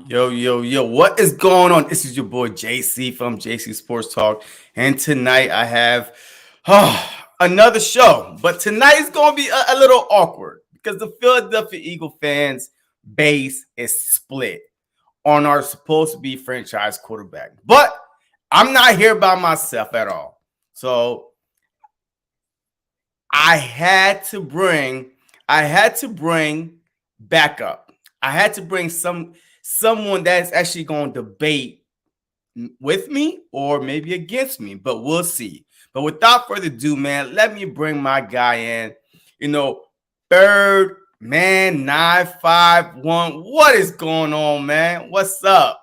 Yo, yo, yo, what is going on? This is your boy JC from JC Sports Talk. And tonight I have another show. But tonight is going to be a little awkward because the Philadelphia Eagle fans base is split on our supposed to be franchise quarterback. But I'm not here by myself at all. So I had to bring backup. I had to bring someone that's actually going to debate with me or maybe against me, but we'll see. But without further ado, man, let me bring my guy in. You know, Bird Man 951. What is going on, man? What's up?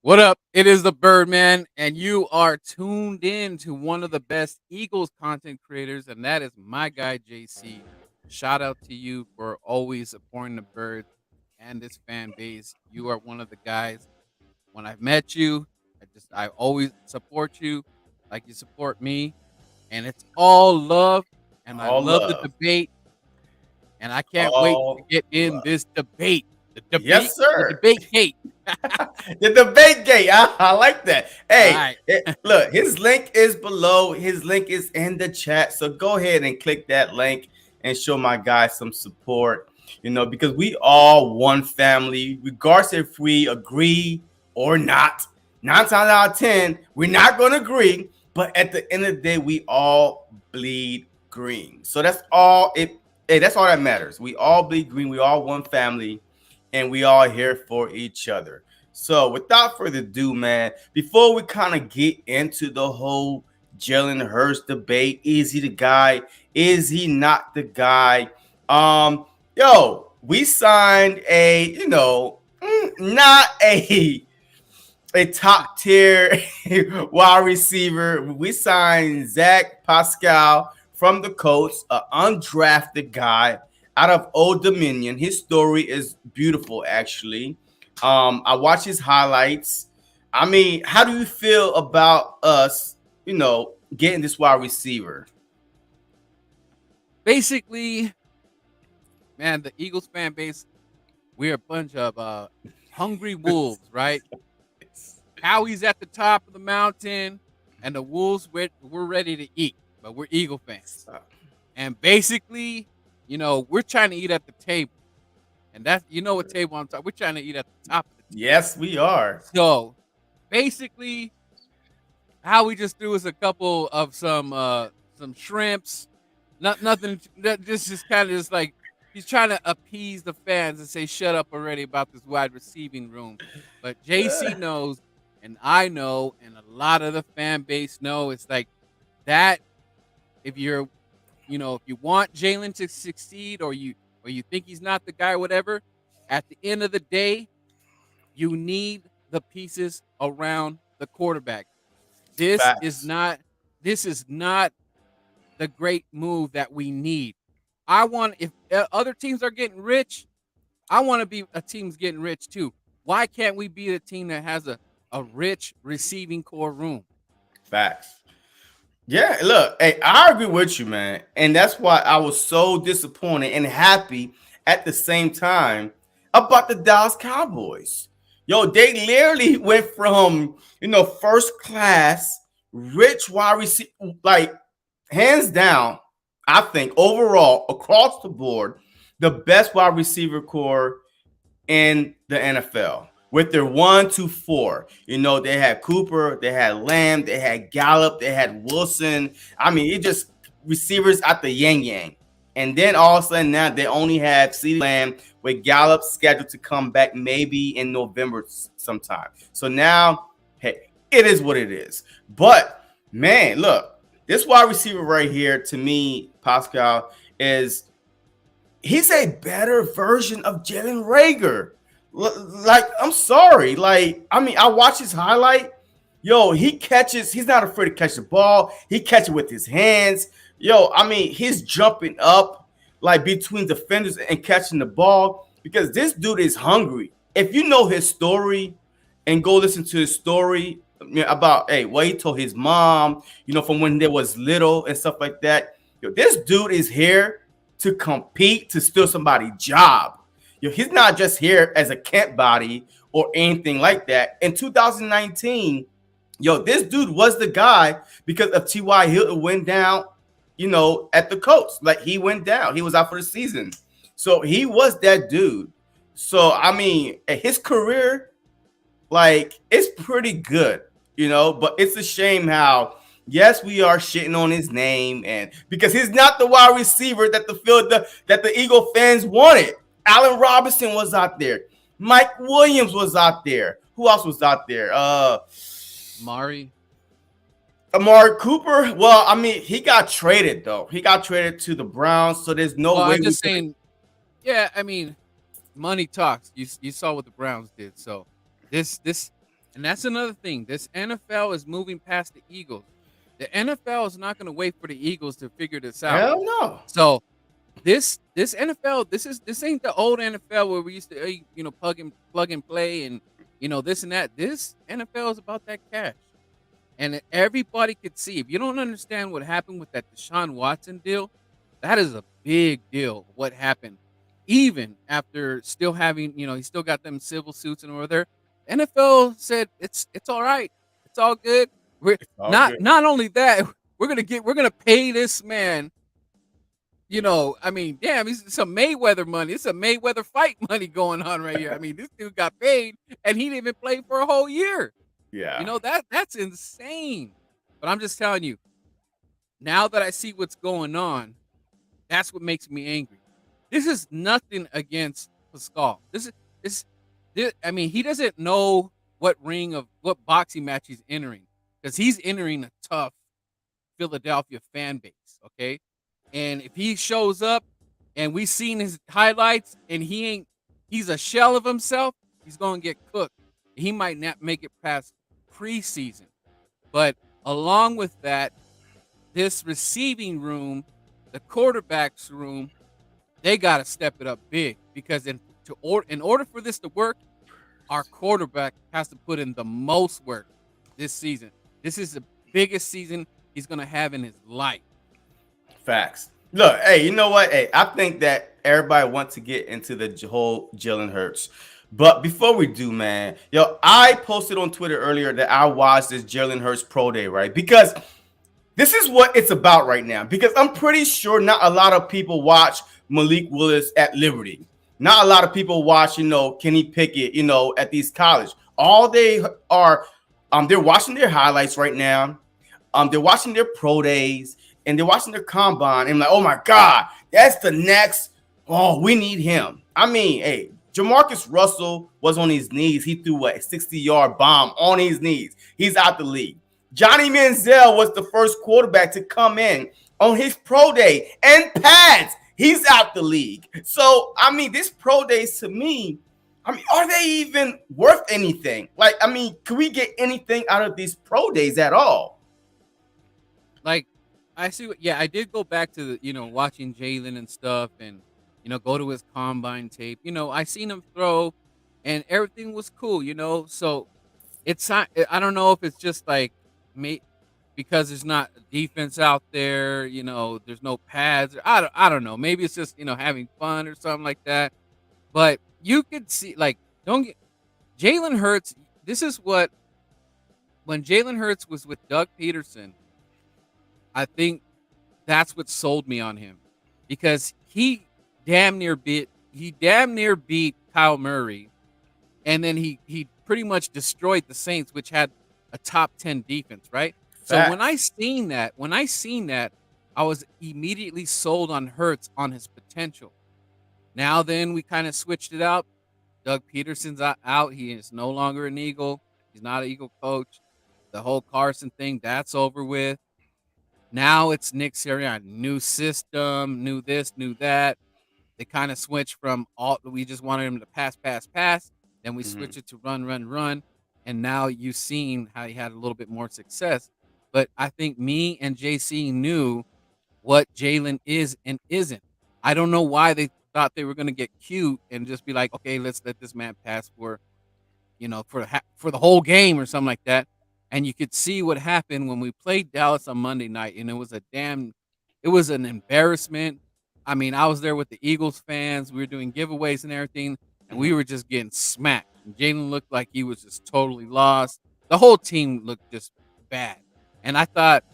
What up? It is the Birdman, and you are tuned in to one of the best Eagles content creators, and that is my guy JC. Shout out to you for always supporting the Birds and this fan base. You are one of the guys. When I've met you, I always support you like you support me, and it's all love. And I All love the love. debate, and I can't wait to All get in love. this debate. Yes, The sir. debate gate. The debate gate. I like that. All Hey, right. look, his link is below. His link is in the chat. So go ahead and click that link and show my guys some support. You know, because we all one family, regardless if we agree or not. 9 times out of 10, we're not going to agree. But at the end of the day, we all bleed green. So that's all it. Hey, that's all that matters. We all bleed green. We all one family and we all here for each other. So without further ado, man, before we kind of get into the whole Jalen Hurts debate, is he the guy? Is he not the guy? We signed not a top tier wide receiver. We signed Zach Pascal from the Colts, an undrafted guy out of Old Dominion. His story is beautiful, actually. I watch his highlights. I mean, how do you feel about us, getting this wide receiver? Basically, man, the Eagles fan base, we're a bunch of hungry wolves, right? Howie's at the top of the mountain, and the wolves, we're ready to eat, but we're Eagle fans. And basically, we're trying to eat at the table. And that's, what table I'm talking. We're trying to eat at the top of the table. Yes, we are. So basically, Howie just threw us a couple of some shrimps. Nothing. Just kind of just like he's trying to appease the fans and say, "Shut up already about this wide receiving room." But JC knows, and I know, and a lot of the fan base know. It's like that. If you're, if you want Jalen to succeed, or you think he's not the guy, whatever. At the end of the day, you need the pieces around the quarterback. This is Facts. not. This is not the great move that we need. I want if other teams are getting rich, I want to be a team's getting rich too. Why can't we be a team that has a rich receiving core room? Facts. Yeah, look, hey, I agree with you, man. And that's why I was so disappointed and happy at the same time about the Dallas Cowboys. Yo, they literally went from, first class, rich wide receiver, like hands down, I think overall, across the board, the best wide receiver core in the NFL with their 1, 2, 4. They had Cooper, they had Lamb, they had Gallup, they had Wilson. I mean, it just receivers at the yang yang. And then all of a sudden now they only have CeeDee Lamb with Gallup scheduled to come back maybe in November sometime. So now, hey, it is what it is. But man, look, this wide receiver right here to me, Pascal, he's a better version of Jalen Reagor. Like, I'm sorry. Like, I mean, I watch his highlight. Yo, he's not afraid to catch the ball. He catches it with his hands. Yo, I mean, he's jumping up like between defenders and catching the ball because this dude is hungry. If you know his story and go listen to his story about what he told his mom, from when they was little and stuff like that. Yo, this dude is here to compete, to steal somebody's job. He's not just here as a camp body or anything like that. In 2019, this dude was the guy because of T.Y. Hilton went down, at the Colts. Like, he went down. He was out for the season. So he was that dude. So, I mean, his career, like, it's pretty good, but it's a shame how, yes, we are shitting on his name, and because he's not the wide receiver that the Eagle fans wanted. Allen Robinson was out there. Mike Williams was out there. Who else was out there? Mari. Amari Cooper. Well, I mean, he got traded though. He got traded to the Browns, so there's no way. I'm just saying. Yeah, I mean, money talks. You saw what the Browns did. So this, and that's another thing. This NFL is moving past the Eagles. The NFL is not going to wait for the Eagles to figure this out. Hell no. So this NFL, this ain't the old NFL where we used to plug and play and this and that. This NFL is about that cash. And everybody could see. If you don't understand what happened with that Deshaun Watson deal, that is a big deal. What happened, even after still having, he still got them civil suits and over there. NFL said it's all right, it's all good. We're not only that, we're gonna pay this man. I mean, damn, it's some Mayweather money. It's a Mayweather fight money going on right here. I mean, this dude got paid and he didn't even play for a whole year. Yeah. That's insane. But I'm just telling you, now that I see what's going on, that's what makes me angry. This is nothing against Pascal. I mean, he doesn't know what boxing match he's entering because he's entering a tough Philadelphia fan base, okay? And if he shows up and we've seen his highlights and he's a shell of himself, he's going to get cooked. He might not make it past preseason. But along with that, this receiving room, the quarterback's room, they got to step it up big because in order for this to work, our quarterback has to put in the most work this season. This is the biggest season he's going to have in his life. Facts. Look, hey, you know what? Hey, I think that everybody wants to get into the whole Jalen Hurts. But before we do, man, I posted on Twitter earlier that I watched this Jalen Hurts pro day, right? Because this is what it's about right now. Because I'm pretty sure not a lot of people watch Malik Willis at Liberty. Not a lot of people watch, Kenny Pickett, at these colleges. All they are, they're watching their highlights right now. They're watching their pro days and they're watching their combine. And like, oh my God, that's the next. Oh, we need him. I mean, hey, Jamarcus Russell was on his knees. He threw a 60-yard bomb on his knees. He's out the league. Johnny Manziel was the first quarterback to come in on his pro day and pads. He's out the league. So, I mean, this pro days to me, I mean, are they even worth anything? Like, I mean, can we get anything out of these pro days at all? Like, I see. I did go back to watching Jalen and stuff, and go to his combine tape. I seen him throw, and everything was cool. So it's not. I don't know if it's just like because there's not defense out there. There's no pads. I don't know. Maybe it's just having fun or something like that. But you could see don't get Jalen Hurts. This is when Jalen Hurts was with Doug Peterson. I think that's what sold me on him because he damn near beat Kyle Murray, and then he pretty much destroyed the Saints, which had a top 10 defense, right? So when I seen that, I was immediately sold on Hurts on his potential. Now then we kind of switched it out. Doug Peterson's out. He is no longer an Eagle. He's not an Eagle coach. The whole Carson thing, that's over with. Now it's Nick Sirianni. New system, new this, new that. They kind of switched from we just wanted him to pass. Then we switched it to run. And now you've seen how he had a little bit more success. But I think me and JC knew what Jalen is and isn't. I don't know why they thought they were going to get cute and just be like, okay, let's let this man pass for the whole game or something like that. And you could see what happened when we played Dallas on Monday night, and it was an embarrassment. I mean, I was there with the Eagles fans. We were doing giveaways and everything, and we Mhm. were just getting smacked. And Jalen looked like he was just totally lost. The whole team looked just bad. And I thought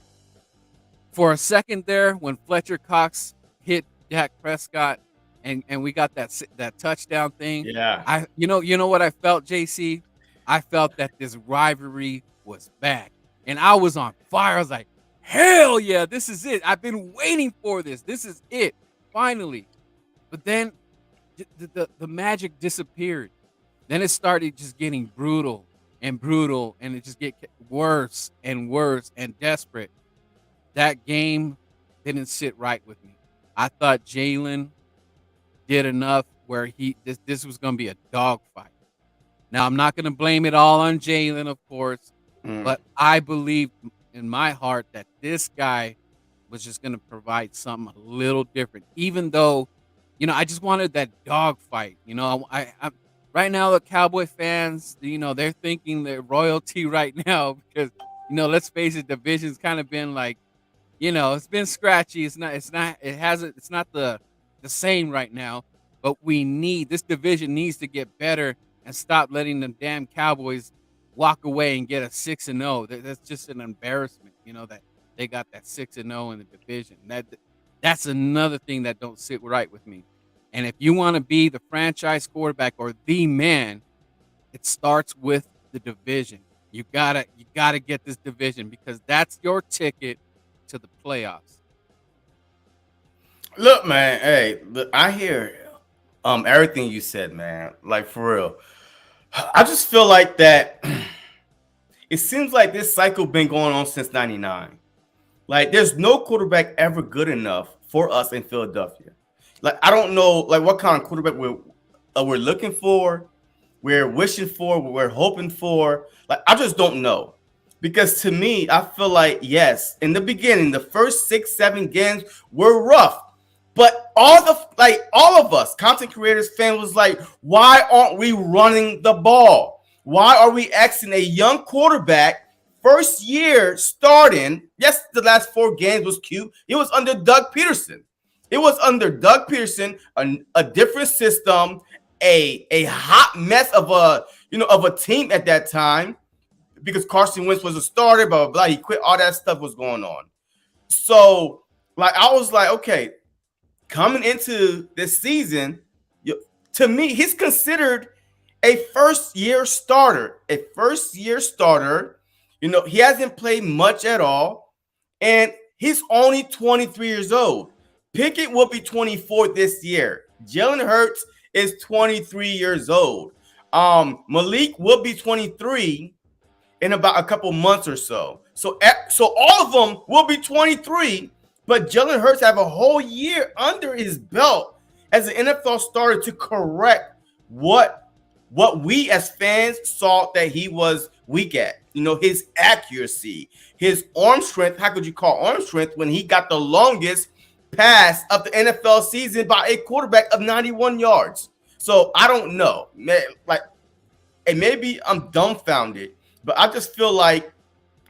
for a second there, when Fletcher Cox hit Dak Prescott, and we got that touchdown thing, Yeah. you know what I felt, JC? I felt that this rivalry was back, and I was on fire. I was like, hell yeah, this is it. I've been waiting for this. This is it, finally. But then the magic disappeared. Then it started just getting brutal, and it just get worse and worse and desperate. That game didn't sit right with me. I thought Jalen did enough where this was going to be a dogfight. Now I'm not going to blame it all on Jalen, of course, Mm. but I believe in my heart that this guy was just going to provide something a little different. Even though, I just wanted that dogfight. I right now the Cowboy fans, they're thinking they're royalty right now because let's face it, division's kind of been like it's been scratchy. It's not the same right now. But this division needs to get better and stop letting the damn Cowboys walk away and get a 6-0. That's just an embarrassment, that they got that 6-0 in the division. That's another thing that don't sit right with me. And if you want to be the franchise quarterback or the man, it starts with the division. You gotta get this division because that's your ticket to the playoffs. Look, man. Hey, look, I hear everything you said, man. Like for real. I just feel like that. It seems like this cycle been going on since '99. Like, there's no quarterback ever good enough for us in Philadelphia. Like, I don't know, like what kind of quarterback we're looking for, we're wishing for, we're hoping for. Like, I just don't know. Because to me, I feel like, yes, in the beginning, the first 6, 7 games were rough. But all of us, content creators, fans was like, why aren't we running the ball? Why are we asking a young quarterback first year starting? Yes, the last 4 games was cute. It was under Doug Peterson. It was under Doug Peterson, a different system, a hot mess of a team at that time because Carson Wentz was a starter, blah blah blah. He quit. All that stuff was going on. So like I was like, okay, coming into this season, to me, he's considered a first year starter. A first year starter. He hasn't played much at all, and he's only 23 years old. Pickett will be 24 this year. Jalen Hurts is 23 years old. Malik will be 23 in about a couple months or so. So all of them will be 23, but Jalen Hurts have a whole year under his belt as an NFL starter to correct what we as fans saw that he was weak at. His accuracy, his arm strength. How could you call arm strength when he got the longest pass of the NFL season by a quarterback of 91 yards? So I don't know, man. Like, and maybe I'm dumbfounded, but I just feel like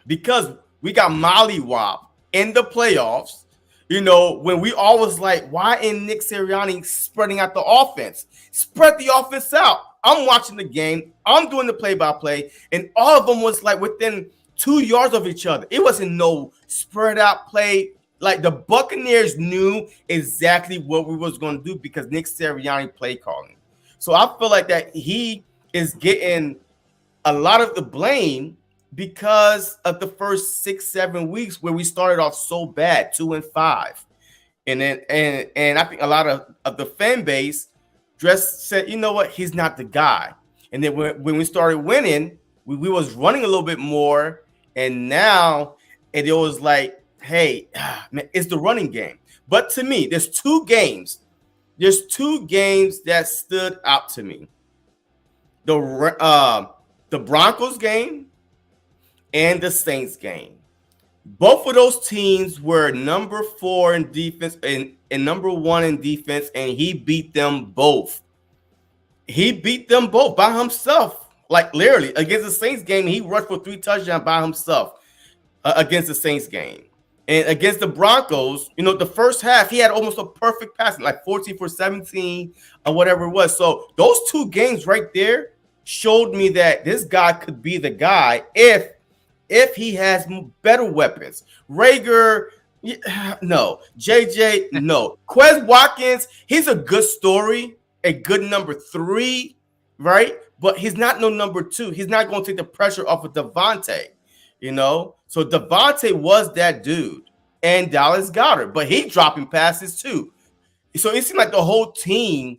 because we got mollywop in the playoffs, when we always like, why ain't Nick Sirianni spreading out the offense? Spread the offense out. I'm watching the game. I'm doing the play-by-play, and all of them was like within 2 yards of each other. It wasn't no spread out play. Like the Buccaneers knew exactly what we was going to do because Nick Sirianni play calling. So I feel like that he is getting a lot of the blame because of the first 6, 7 weeks where we started off so bad, 2-5. And then and I think a lot of the fan base just said, you know what, he's not the guy. And then when we started winning, we was running a little bit more. And now it was like, hey, man, it's the running game. But to me, there's two games that stood out to me. The Broncos game and the Saints game. Both of those teams were number 4 in defense and number 1 in defense, and he beat them both. He beat them both by himself. Like literally against the Saints game, he rushed for 3 touchdowns by himself against the Saints game. And against the Broncos, the first half, he had almost a perfect passing, like 14 for 17 or whatever it was. So those two games right there showed me that this guy could be the guy if he has better weapons. Reagor, no. JJ, no. Quez Watkins, he's a good story, a good number 3, right? But he's not no number 2. He's not going to take the pressure off of Devontae. So Devontae was that dude, and Dallas Goedert, but he dropping passes too. So it seemed like the whole team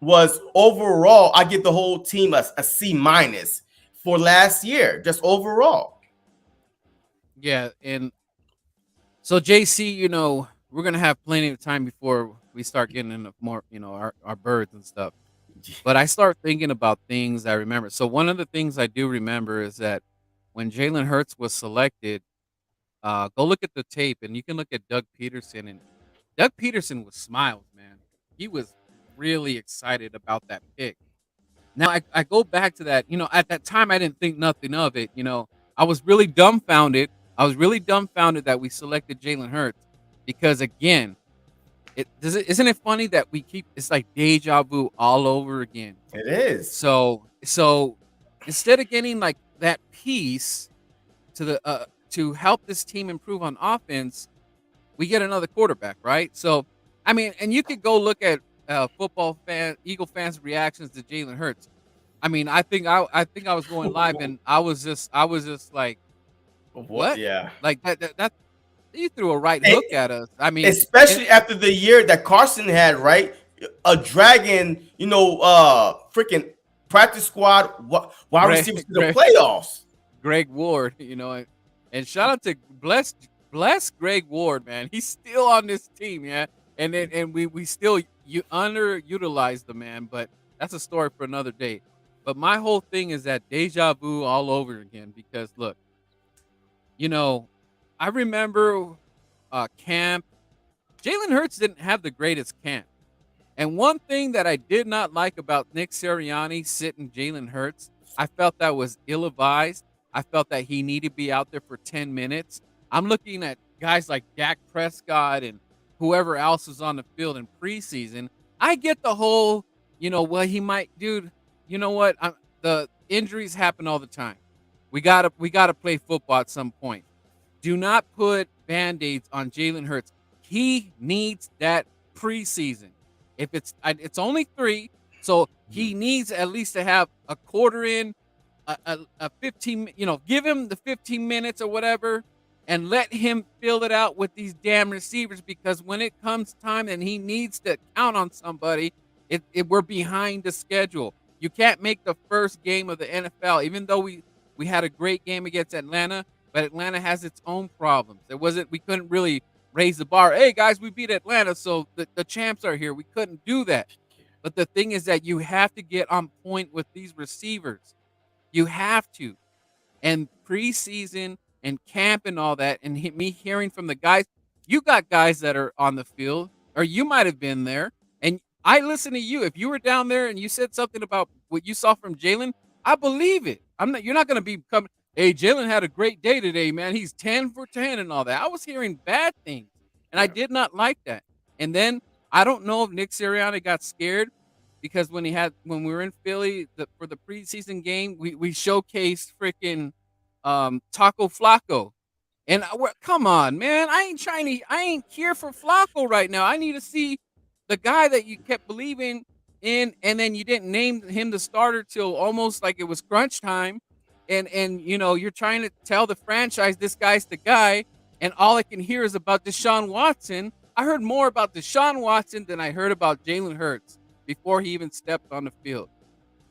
was overall. I give the whole team a C minus for last year, just overall. Yeah, and so JC, we're gonna have plenty of time before we start getting into more, our birds and stuff. But I start thinking about things I remember. So one of the things I do remember is that when Jalen Hurts was selected, go look at the tape, and you can look at Doug Peterson, and Doug Peterson was smiles, man. He was really excited about that pick. Now I go back to that. At that time I didn't think nothing of it. I was really dumbfounded. I was really dumbfounded that we selected Jalen Hurts because again, isn't it funny that it's like deja vu all over again. It is. So instead of getting like that piece to help this team improve on offense, we get another quarterback, right? So I mean, and you could go look at Eagle fans' reactions to Jalen Hurts. I mean, I think I was going live and I was just like, what? Yeah. Like that you threw a right hook at us. I mean, especially after the year that Carson had, right? A dragon, freaking practice squad wide receivers to the playoffs. Greg Ward, and shout out to bless Greg Ward, man. He's still on this team, yeah. And we still underutilize the man, but that's a story for another day. But my whole thing is that deja vu all over again because look, I remember camp. Jalen Hurts didn't have the greatest camp. And one thing that I did not like about Nick Sirianni sitting Jalen Hurts, I felt that was ill-advised. I felt that he needed to be out there for 10 minutes. I'm looking at guys like Dak Prescott and whoever else is on the field in preseason. I get the whole, what he might do. You know what? The injuries happen all the time. We gotta play football at some point. Do not put Band-Aids on Jalen Hurts. He needs that preseason. If it's only 3, so he needs at least to have a quarter in, a 15. Give him the 15 minutes or whatever, and let him fill it out with these damn receivers. Because when it comes time and he needs to count on somebody, we're behind the schedule. You can't make the first game of the NFL, even though we had a great game against Atlanta, but Atlanta has its own problems. We couldn't really raise the bar. Hey guys, we beat Atlanta, so the champs are here. We couldn't do that. But the thing is that you have to get on point with these receivers. You have to. And preseason and camp and all that, and me hearing from the guys, you got guys that are on the field, or you might have been there, and I listen to you. If you were down there and you said something about what you saw from Jalen, I believe it. You're not going to be coming, hey, Jalen had a great day today, man. He's 10 for 10 and all that. I was hearing bad things, and I did not like that. And then I don't know if Nick Sirianni got scared because when we were in Philly for the preseason game, we showcased freaking Taco Flacco. And come on, man. I ain't here for Flacco right now. I need to see the guy that you kept believing in, and then you didn't name him the starter till almost like it was crunch time. And you're trying to tell the franchise this guy's the guy, and all I can hear is about Deshaun Watson. I heard more about Deshaun Watson than I heard about Jalen Hurts before he even stepped on the field.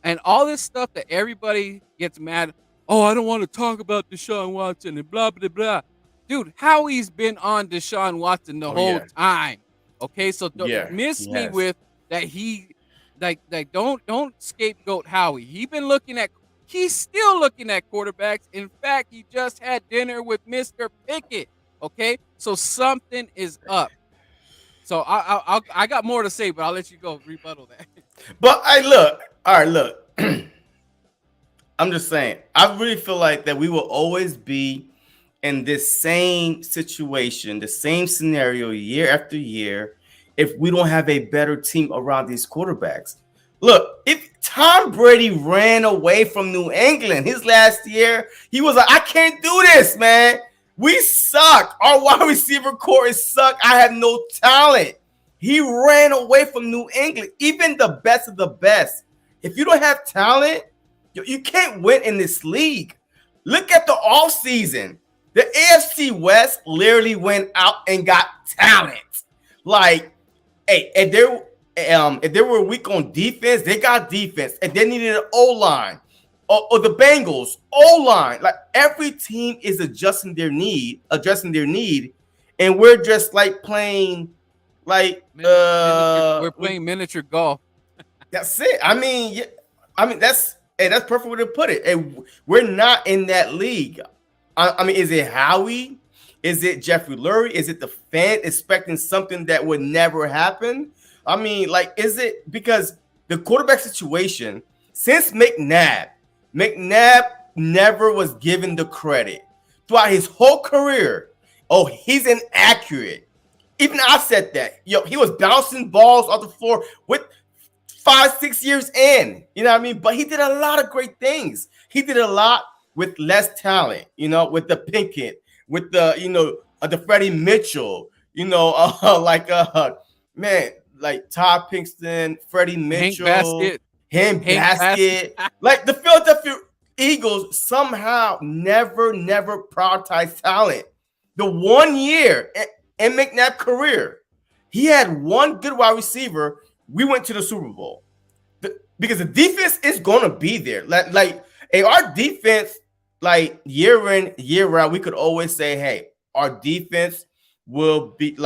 And all this stuff that everybody gets mad, oh, I don't want to talk about Deshaun Watson and blah, blah, blah. Dude, Howie's been on Deshaun Watson the whole time. Okay, so don't miss me with that. He like don't scapegoat Howie. He's still looking at quarterbacks. In fact, he just had dinner with Mr. Pickett. Okay, so something is up. So I got more to say, but I'll let you go rebuttal that. But look. I'm just saying, I really feel like that we will always be in this same situation, the same scenario year after year if we don't have a better team around these quarterbacks. Look, if Tom Brady ran away from New England his last year, he was like, I can't do this, man. We suck. Our wide receiver core is suck. I have no talent. He ran away from New England, even the best of the best. If you don't have talent, you can't win in this league. Look at the offseason. The AFC West literally went out and got talent. Like, hey, if they were weak on defense, they got defense. And they needed an O-line. Or the Bengals, O-line. Like, every team is addressing their need. And we're just like playing we're playing miniature golf. That's it. That's perfect way to put it. And we're not in that league. Is it Howie? Is it Jeffrey Lurie? Is it the fan expecting something that would never happen? Is it because the quarterback situation since McNabb never was given the credit throughout his whole career. Oh, he's inaccurate. Even I said that. He was bouncing balls off the floor with 5-6 years in. You know what I mean? But he did a lot of great things. He did a lot with less talent, with the Pickett, with the Freddie Mitchell, like Todd Pinkston, Freddie Mitchell, Hank Basket. Like the Philadelphia Eagles somehow never prioritized talent. The 1 year in McNabb's career, he had one good wide receiver. We went to the Super Bowl because the defense is going to be there. Our defense, year in, year out, we could always say, hey, our defense will be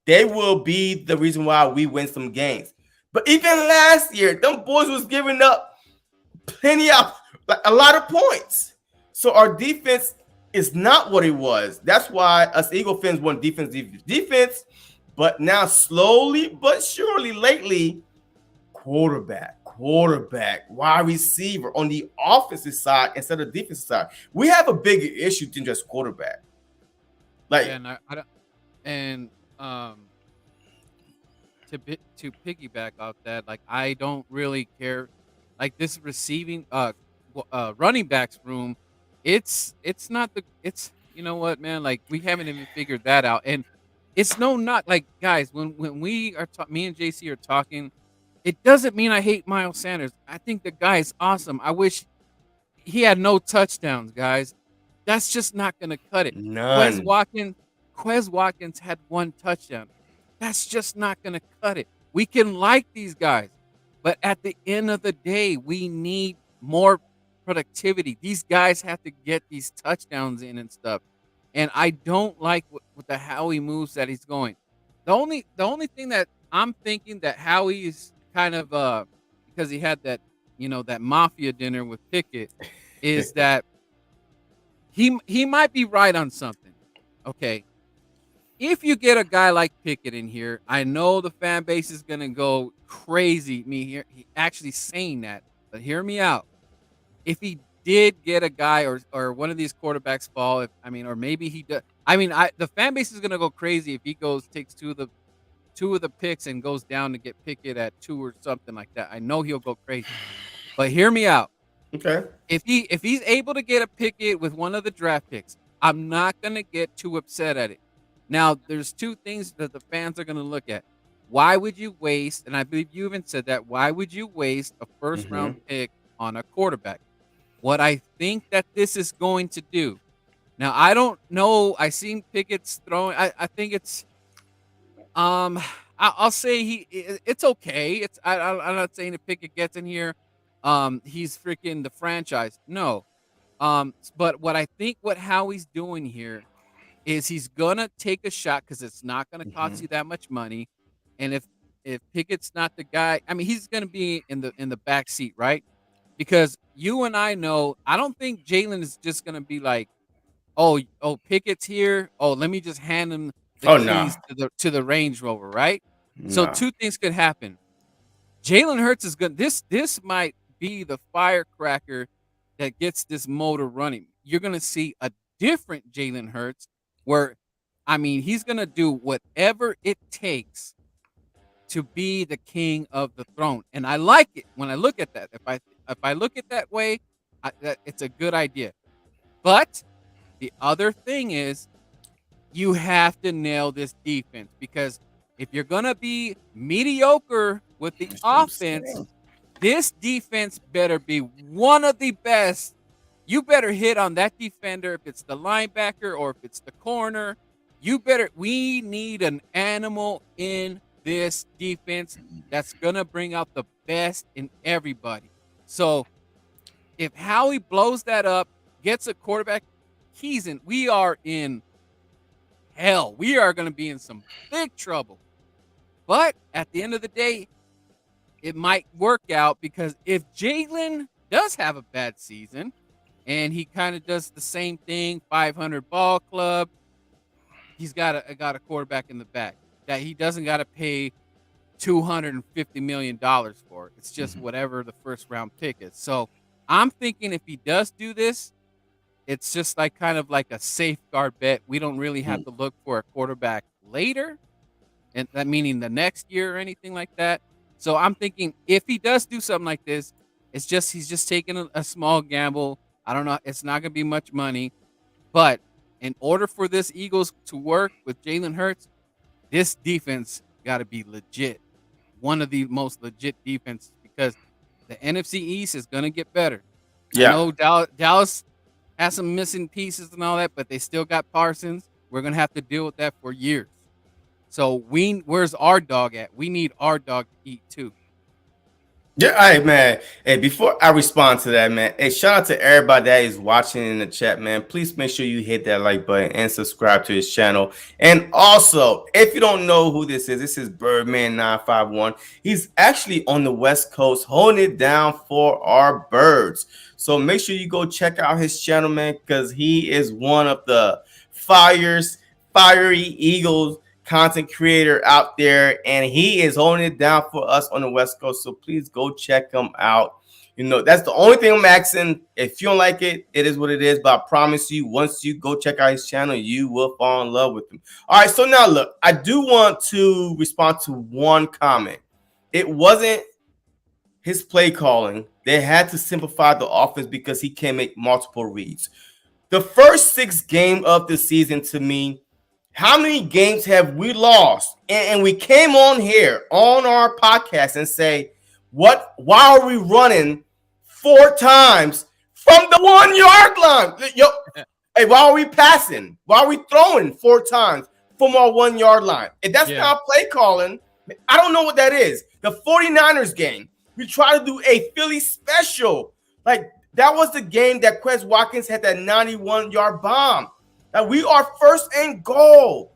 they will be the reason why we win some games. But even last year, them boys was giving up a lot of points. So our defense is not what it was. That's why us Eagle fans want defense. But now slowly but surely lately, quarterback, wide receiver on the offensive side instead of defensive side. We have a bigger issue than just quarterback. To piggyback off that, I don't really care. Like this receiving running backs room, it's not you know what, man, we haven't even figured that out. And it's not guys, when we are me and JC are talking, it doesn't mean I hate Miles Sanders. I think the guy is awesome. I wish he had no touchdowns, guys. That's just not going to cut it. None. Quez Watkins had one touchdown. That's just not going to cut it. We can like these guys, but at the end of the day, we need more productivity. These guys have to get these touchdowns in and stuff. And I don't like with the Howie moves that he's going. The only thing that I'm thinking that Howie is kind of because he had that that mafia dinner with Pickett is that he might be right on something. Okay. If you get a guy like Pickett in here, I know the fan base is gonna go crazy. He actually saying that, but hear me out. If he did get a guy or one of these quarterbacks fall, or maybe he does. The fan base is gonna go crazy if he takes two of the picks and goes down to get Pickett at 2 or something like that. I know he'll go crazy, but hear me out. Okay. If he's able to get a Pickett with one of the draft picks, I'm not gonna get too upset at it. Now, there's two things that the fans are going to look at. Why would you waste, and I believe you even said that, why would you waste a first-round pick on a quarterback? What I think that this is going to do. Now, I don't know. I seen Pickett's throwing. I think it's I'll say it's okay. I'm not saying if Pickett gets in here, he's freaking the franchise. No. But what I think what Howie's doing here is he's gonna take a shot because it's not gonna cost you that much money, and if Pickett's not the guy, he's gonna be in the back seat, right? Because you and I know, I don't think Jalen is just gonna be like, oh, Pickett's here. Oh, let me just hand him the keys to the Range Rover, right? No. So two things could happen. Jalen Hurts is good. This might be the firecracker that gets this motor running. You're gonna see a different Jalen Hurts, where I mean he's gonna do whatever it takes to be the king of the throne, and I like it when I look at that. If I look at that way, it's a good idea. But the other thing is you have to nail this defense because if you're gonna be mediocre with the That's what I'm offense, saying. this defense better be one of the best. You better hit on that defender if it's the linebacker or if it's the corner. We need an animal in this defense that's going to bring out the best in everybody. So if Howie blows that up, gets a quarterback, we are in hell. We are going to be in some big trouble. But at the end of the day, it might work out because if Jalen does have a bad season and he kind of does the same thing, 500 ball club, he's got a quarterback in the back that he doesn't got to pay $250 million for. It's just whatever the first round pick is. So I'm thinking if he does do this, it's just like kind of like a safeguard bet. We don't really have to look for a quarterback later, and that meaning the next year or anything like that. So I'm thinking if he does do something like this, he's just taking a small gamble. I don't know. It's not going to be much money, but in order for this Eagles to work with Jalen Hurts, this defense got to be legit. One of the most legit defenses because the NFC East is going to get better. Yeah. I know Dallas has some missing pieces and all that, but they still got Parsons. We're going to have to deal with that for years. So where's our dog at? We need our dog to eat too. Yeah, all right, man. Hey, before I respond to that, man, hey, shout out to everybody that is watching in the chat, man. Please make sure you hit that like button and subscribe to his channel. And also, if you don't know who this is Birdman 951. He's actually on the West Coast holding it down for our birds. So make sure you go check out his channel, man, because he is one of the fiery Eagles content creator out there, and he is holding it down for us on the West Coast. So please go check him out. You know, that's the only thing I'm asking. If you don't like it, it is what it is. But I promise you, once you go check out his channel, you will fall in love with him. All right, so now look, I do want to respond to one comment. It wasn't his play calling. They had to simplify the offense because he can make multiple reads. The first 6 games of the season, to me, how many games have we lost? And we came on here on our podcast and say, why are we running 4 times from the 1 yard line? Yo, hey, why are we passing? Why are we throwing 4 times from our 1 yard line? If that's not play calling, I don't know what that is. The 49ers game, we tried to do a Philly special. Like, that was the game that Quez Watkins had that 91-yard bomb. Now we are first and goal.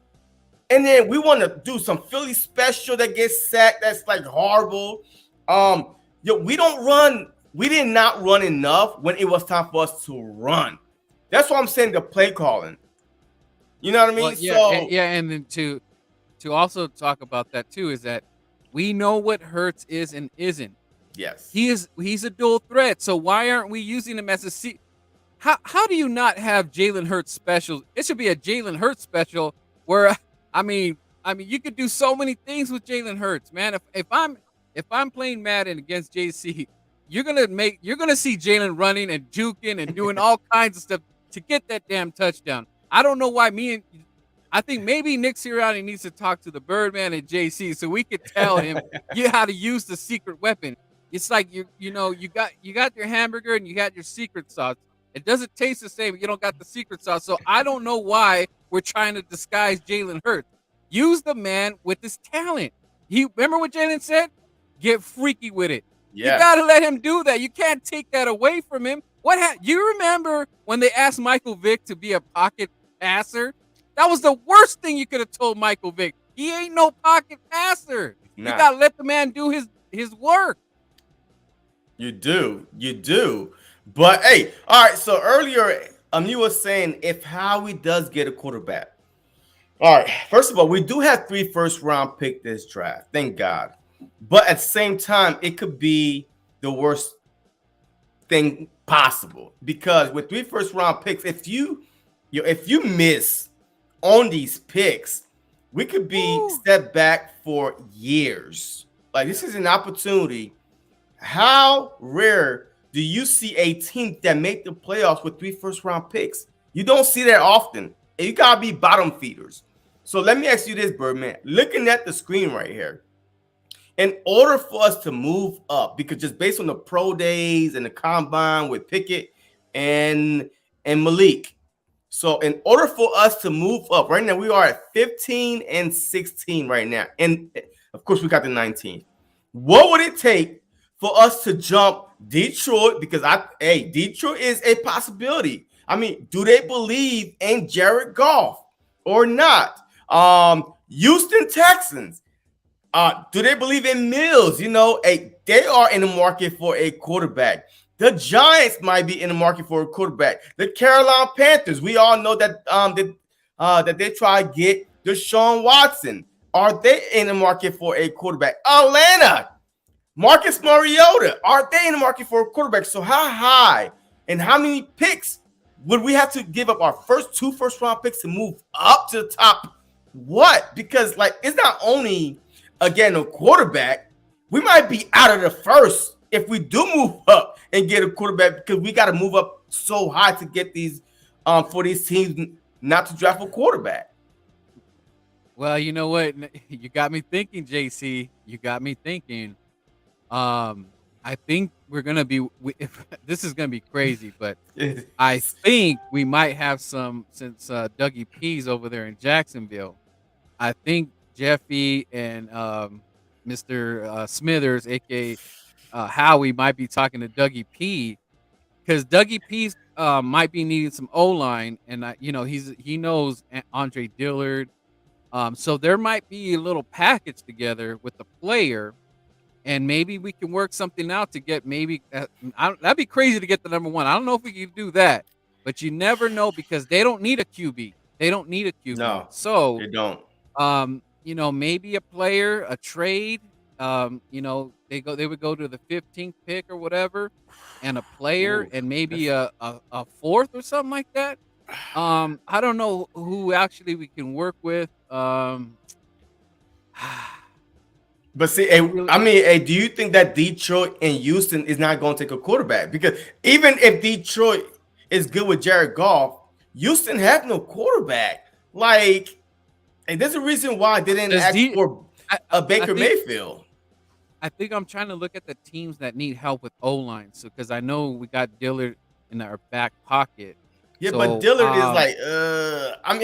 And then we want to do some Philly special that gets sacked. That's like horrible. We don't run. We did not run enough when it was time for us to run. That's why I'm saying the play calling. You know what I mean? Well, yeah, and then to also talk about that too is that we know what Hurts is and isn't. Yes. He's a dual threat. So why aren't we using him as a How do you not have Jalen Hurts specials? It should be a Jalen Hurts special where I mean you could do so many things with Jalen Hurts, man. If I'm playing Madden against JC, you're gonna see Jalen running and juking and doing all kinds of stuff to get that damn touchdown. I don't know why I think maybe Nick Sirianni needs to talk to the Birdman and JC so we could tell him how to use the secret weapon. It's like you got your hamburger and you got your secret sauce. It doesn't taste the same if you don't got the secret sauce. So I don't know why we're trying to disguise Jalen Hurts. Use the man with his talent. Remember what Jalen said? Get freaky with it. Yeah. You got to let him do that. You can't take that away from him. You remember when they asked Michael Vick to be a pocket passer? That was the worst thing you could have told Michael Vick. He ain't no pocket passer. Nah. You got to let the man do his work. You do. But hey, all right. So earlier, you was saying if Howie does get a quarterback. All right. First of all, we do have 3 first-round picks this draft. Thank God. But at the same time, it could be the worst thing possible because with 3 first-round picks, if you if you miss on these picks, we could be Woo. set back for years. Like this is an opportunity. How rare do you see a team that make the playoffs with 3 first-round picks? You don't see that often. And you gotta be bottom feeders. So let me ask you this, Birdman. Looking at the screen right here, in order for us to move up, because just based on the pro days and the combine with Pickett and Malik, so in order for us to move up, right now we are at 15 and 16 right now, and of course we got the 19. What would it take for us to jump Detroit? Because Detroit is a possibility. I mean, do they believe in Jared Goff or not? Houston Texans. Do they believe in Mills? They are in the market for a quarterback. The Giants might be in the market for a quarterback. The Carolina Panthers, we all know that that they try to get Deshaun Watson. Are they in the market for a quarterback? Atlanta, Marcus Mariota, are they in the market for a quarterback? So how high and how many picks would we have to give up our first 2 first-round picks to move up to the top? What? Because it's not only again a quarterback. We might be out of the first if we do move up and get a quarterback, because we got to move up so high to get these for these teams not to draft a quarterback. Well, you know what? You got me thinking, JC. You got me thinking. I think we're gonna be. This is gonna be crazy, but I think we might have some, since Dougie P's over there in Jacksonville. I think Jeffy and Mr. Smithers, aka Howie, might be talking to Dougie P, because Dougie P might be needing some O line, and he knows Andre Dillard. So there might be a little package together with the player, and maybe we can work something out to get that'd be crazy to get the number one. I don't know if we can do that, but you never know, because they don't need a QB. They don't need a QB. No, so they don't. Maybe a player, a trade. They would go to the 15th pick or whatever, and a player. Ooh, and maybe a fourth or something like that. I don't know who actually we can work with. But see, do you think that Detroit and Houston is not going to take a quarterback? Because even if Detroit is good with Jared Goff, Houston have no quarterback. There's a reason why they didn't ask for a Baker Mayfield. I think I'm trying to look at the teams that need help with O-line. So, because I know we got Dillard in our back pocket. Yeah, but Dillard is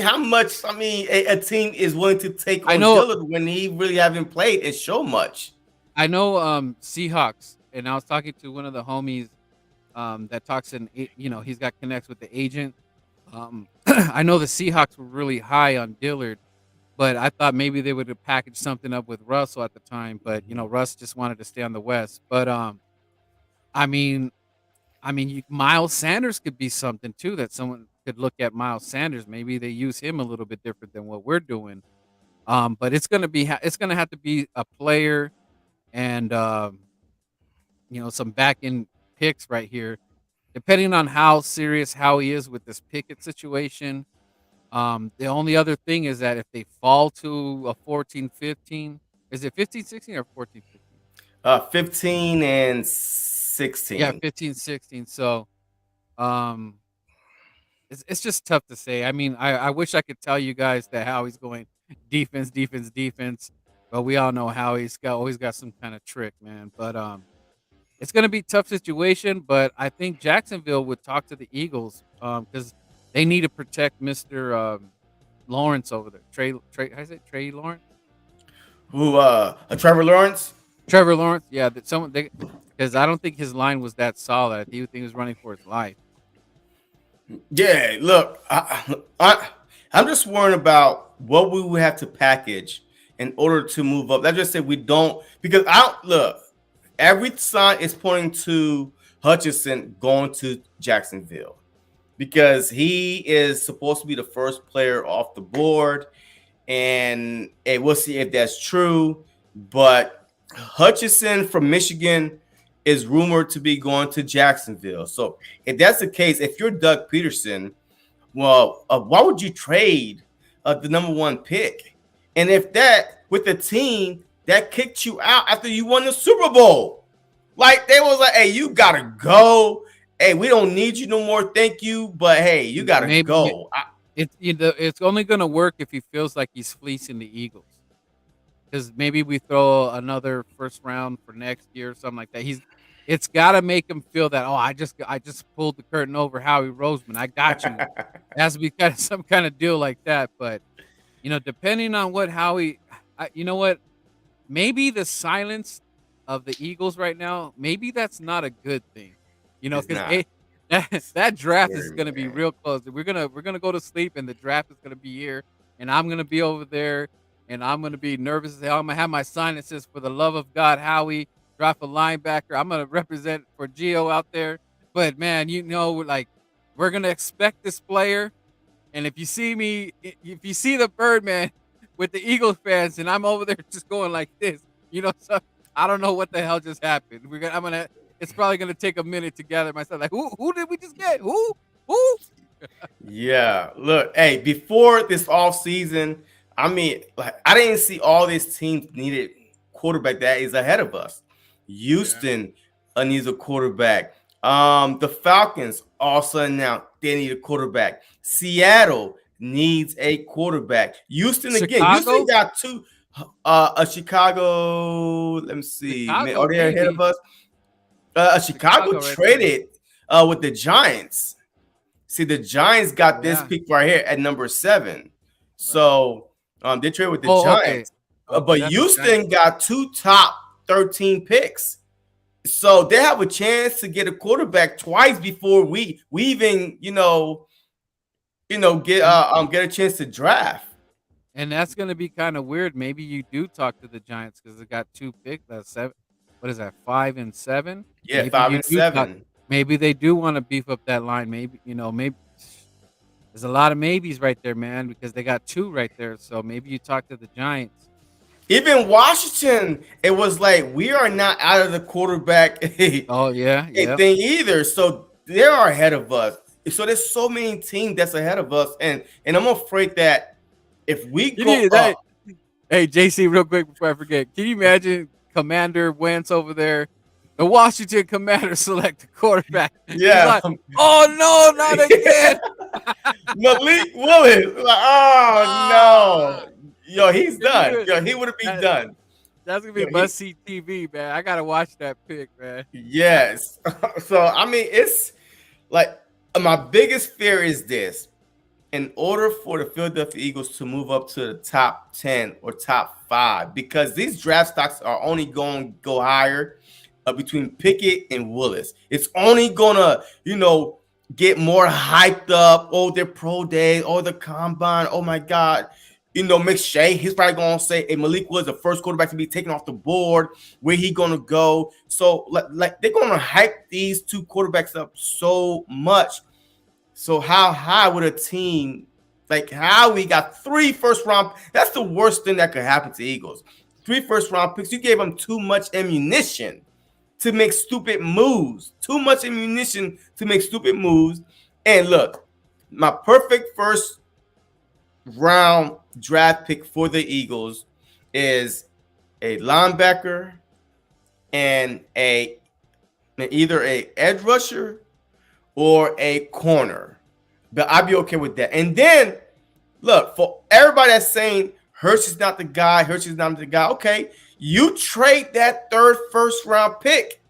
how much? A team is willing to take on Dillard when he really haven't played and show much. I know Seahawks, and I was talking to one of the homies that talks, and he's got connects with the agent. I know the Seahawks were really high on Dillard, but I thought maybe they would have packaged something up with Russell at the time. But Russ just wanted to stay on the West. But Miles Sanders could be something too, that someone could look at. Miles Sanders, maybe they use him a little bit different than what we're doing. But it's gonna have to be a player, and some back end picks right here, depending on how serious Howie is with this Pickett situation. The only other thing is that if they fall to a 14-15, is it 15-16 or 14-15? 15 and 16. Yeah, 15-16. So, it's just tough to say. I wish I could tell you guys that Howie's going defense, but we all know Howie's always got some kind of trick, man. But it's going to be a tough situation. But I think Jacksonville would talk to the Eagles because they need to protect Mr. Lawrence over there. Trey, how is it? Trey Lawrence? Who? Trevor Lawrence? Trevor Lawrence, yeah. Because I don't think his line was that solid. I think he was running for his life. Yeah, look, I'm just worried about what we would have to package in order to move up. Let's just say we don't, because every sign is pointing to Hutchinson going to Jacksonville, because he is supposed to be the first player off the board, and we'll see if that's true. But Hutchinson from Michigan is rumored to be going to Jacksonville. So if that's the case, if you're Doug Peterson, Well, why would you trade the number one pick? And if that with the team that kicked you out after you won the Super Bowl, like they was like, "Hey, you gotta go. Hey, we don't need you no more. Thank you, but hey, you gotta Maybe go." it's only gonna work if he feels like he's fleecing the Eagles. Because maybe we throw another first round for next year or something like that. It's got to make him feel that I just pulled the curtain over Howie Roseman. I got you. It has to be kind of some kind of deal like that. But depending on what Howie, you know what, maybe the silence of the Eagles right now, maybe that's not a good thing. It's Because not that draft is scary, going to be man. real close. We're gonna go to sleep, and the draft is going to be here, and I'm going to be over there, and I'm going to be nervous as hell. I'm going to have my sinuses for the love of God, Howie. Draft a linebacker. I'm going to represent for Gio out there. But man, like we're going to expect this player, and if you see me, if you see the Birdman with the Eagles fans, and I'm over there just going like this, so I don't know what the hell just happened. I'm gonna. It's probably gonna take a minute to gather myself. Like, who did we just get? Who? Yeah, look, hey, before this off season, I mean, like I didn't see all these teams needed quarterback that is ahead of us. Yeah. Houston needs a quarterback. The Falcons also announced they need a quarterback. Seattle needs a quarterback. Houston again. Houston Chicago. got two. A Chicago. Let me see. Man, Chicago, are they ahead of maybe. us? Chicago Chicago right there. traded with the Giants. See, the Giants got this Yeah. pick right here at number 7. Right. So they trade with the Oh, okay. Giants. Okay, But that's the Giants. Houston got 2 top 13 picks. So they have a chance to get a quarterback twice before we even And get a chance to draft. and that's gonna be kind of weird. Maybe you do talk to the Giants because they got two picks. That's seven. What is that? 5 and 7. Yeah, Maybe five you and do talk. seven. Maybe they do want to beef up that line. Maybe there's a lot of maybes right there, man, because they got two right there. So maybe you talk to the Giants. Even Washington, it was like we are not out of the quarterback Oh yeah, yeah. thing either. So they are ahead of us. So there's so many teams that's ahead of us, and I'm afraid that if we Can go you that? up, Hey JC, real quick before I forget, can you imagine Commander Wentz over there? The Washington Commander select the quarterback. He's yeah, like, "Oh no, not again!" Malik Willis, like, oh Ah, no, yo, he's can you? done. Yo, he would be That, done. that's gonna be Yo, he must see TV, man. I gotta watch that pick, man. yes. So I mean, it's like my biggest fear is this: in order for the Philadelphia Eagles to move up to the top 10 or top 5, because these draft stocks are only going to go higher between Pickett and Willis. It's only going to, get more hyped up. Oh, their pro day, oh, the combine. Oh, my God. McShay, he's probably going to say, hey, Malik was the first quarterback to be taken off the board. Where he going to go? So, like they're going to hype these two quarterbacks up so much. So how high would a team like how we got 3 first round? That's the worst thing that could happen to Eagles. 3 first round picks. You gave them too much ammunition to make stupid moves. Too much ammunition to make stupid moves. And look, my perfect first round draft pick for the Eagles is a linebacker and either a edge rusher or a corner. But I'd be okay with that. And then, look, for everybody that's saying Hurts is not the guy, okay, you trade that 3rd 1st round pick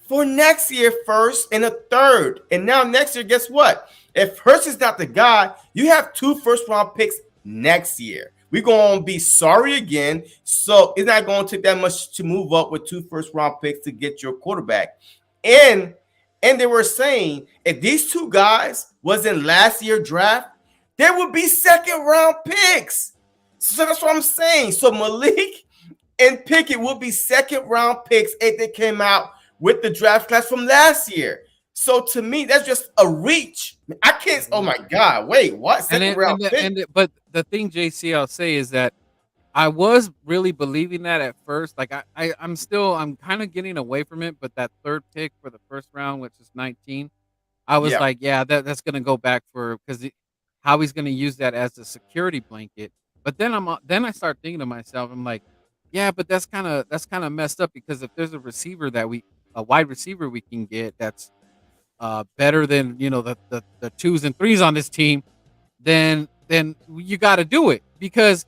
for next year first and a third. And now next year, guess what? If Hurts is not the guy, you have 2 1st round picks next year. We're going to be sorry again. So it's not going to take that much to move up with 2 1st round picks to get your quarterback. And they were saying if these two guys was in last year's draft, they would be 2nd round picks. So that's what I'm saying. So Malik and Pickett would be 2nd round picks if they came out with the draft class from last year. So to me, that's just a reach. I can't. Oh my God! Wait, what? And Second then, round pick? but the thing, JC, I'll say is that I was really believing that at first. Like I'm kind of getting away from it. But that third pick for the first round, which is 19, I was Yeah. like, yeah, that's gonna go back for because how he's going to use that as a security blanket. But then I start thinking to myself, I'm like, yeah, but that's kind of messed up because if there's a wide receiver we can get that's better than the twos and threes on this team, then you got to do it because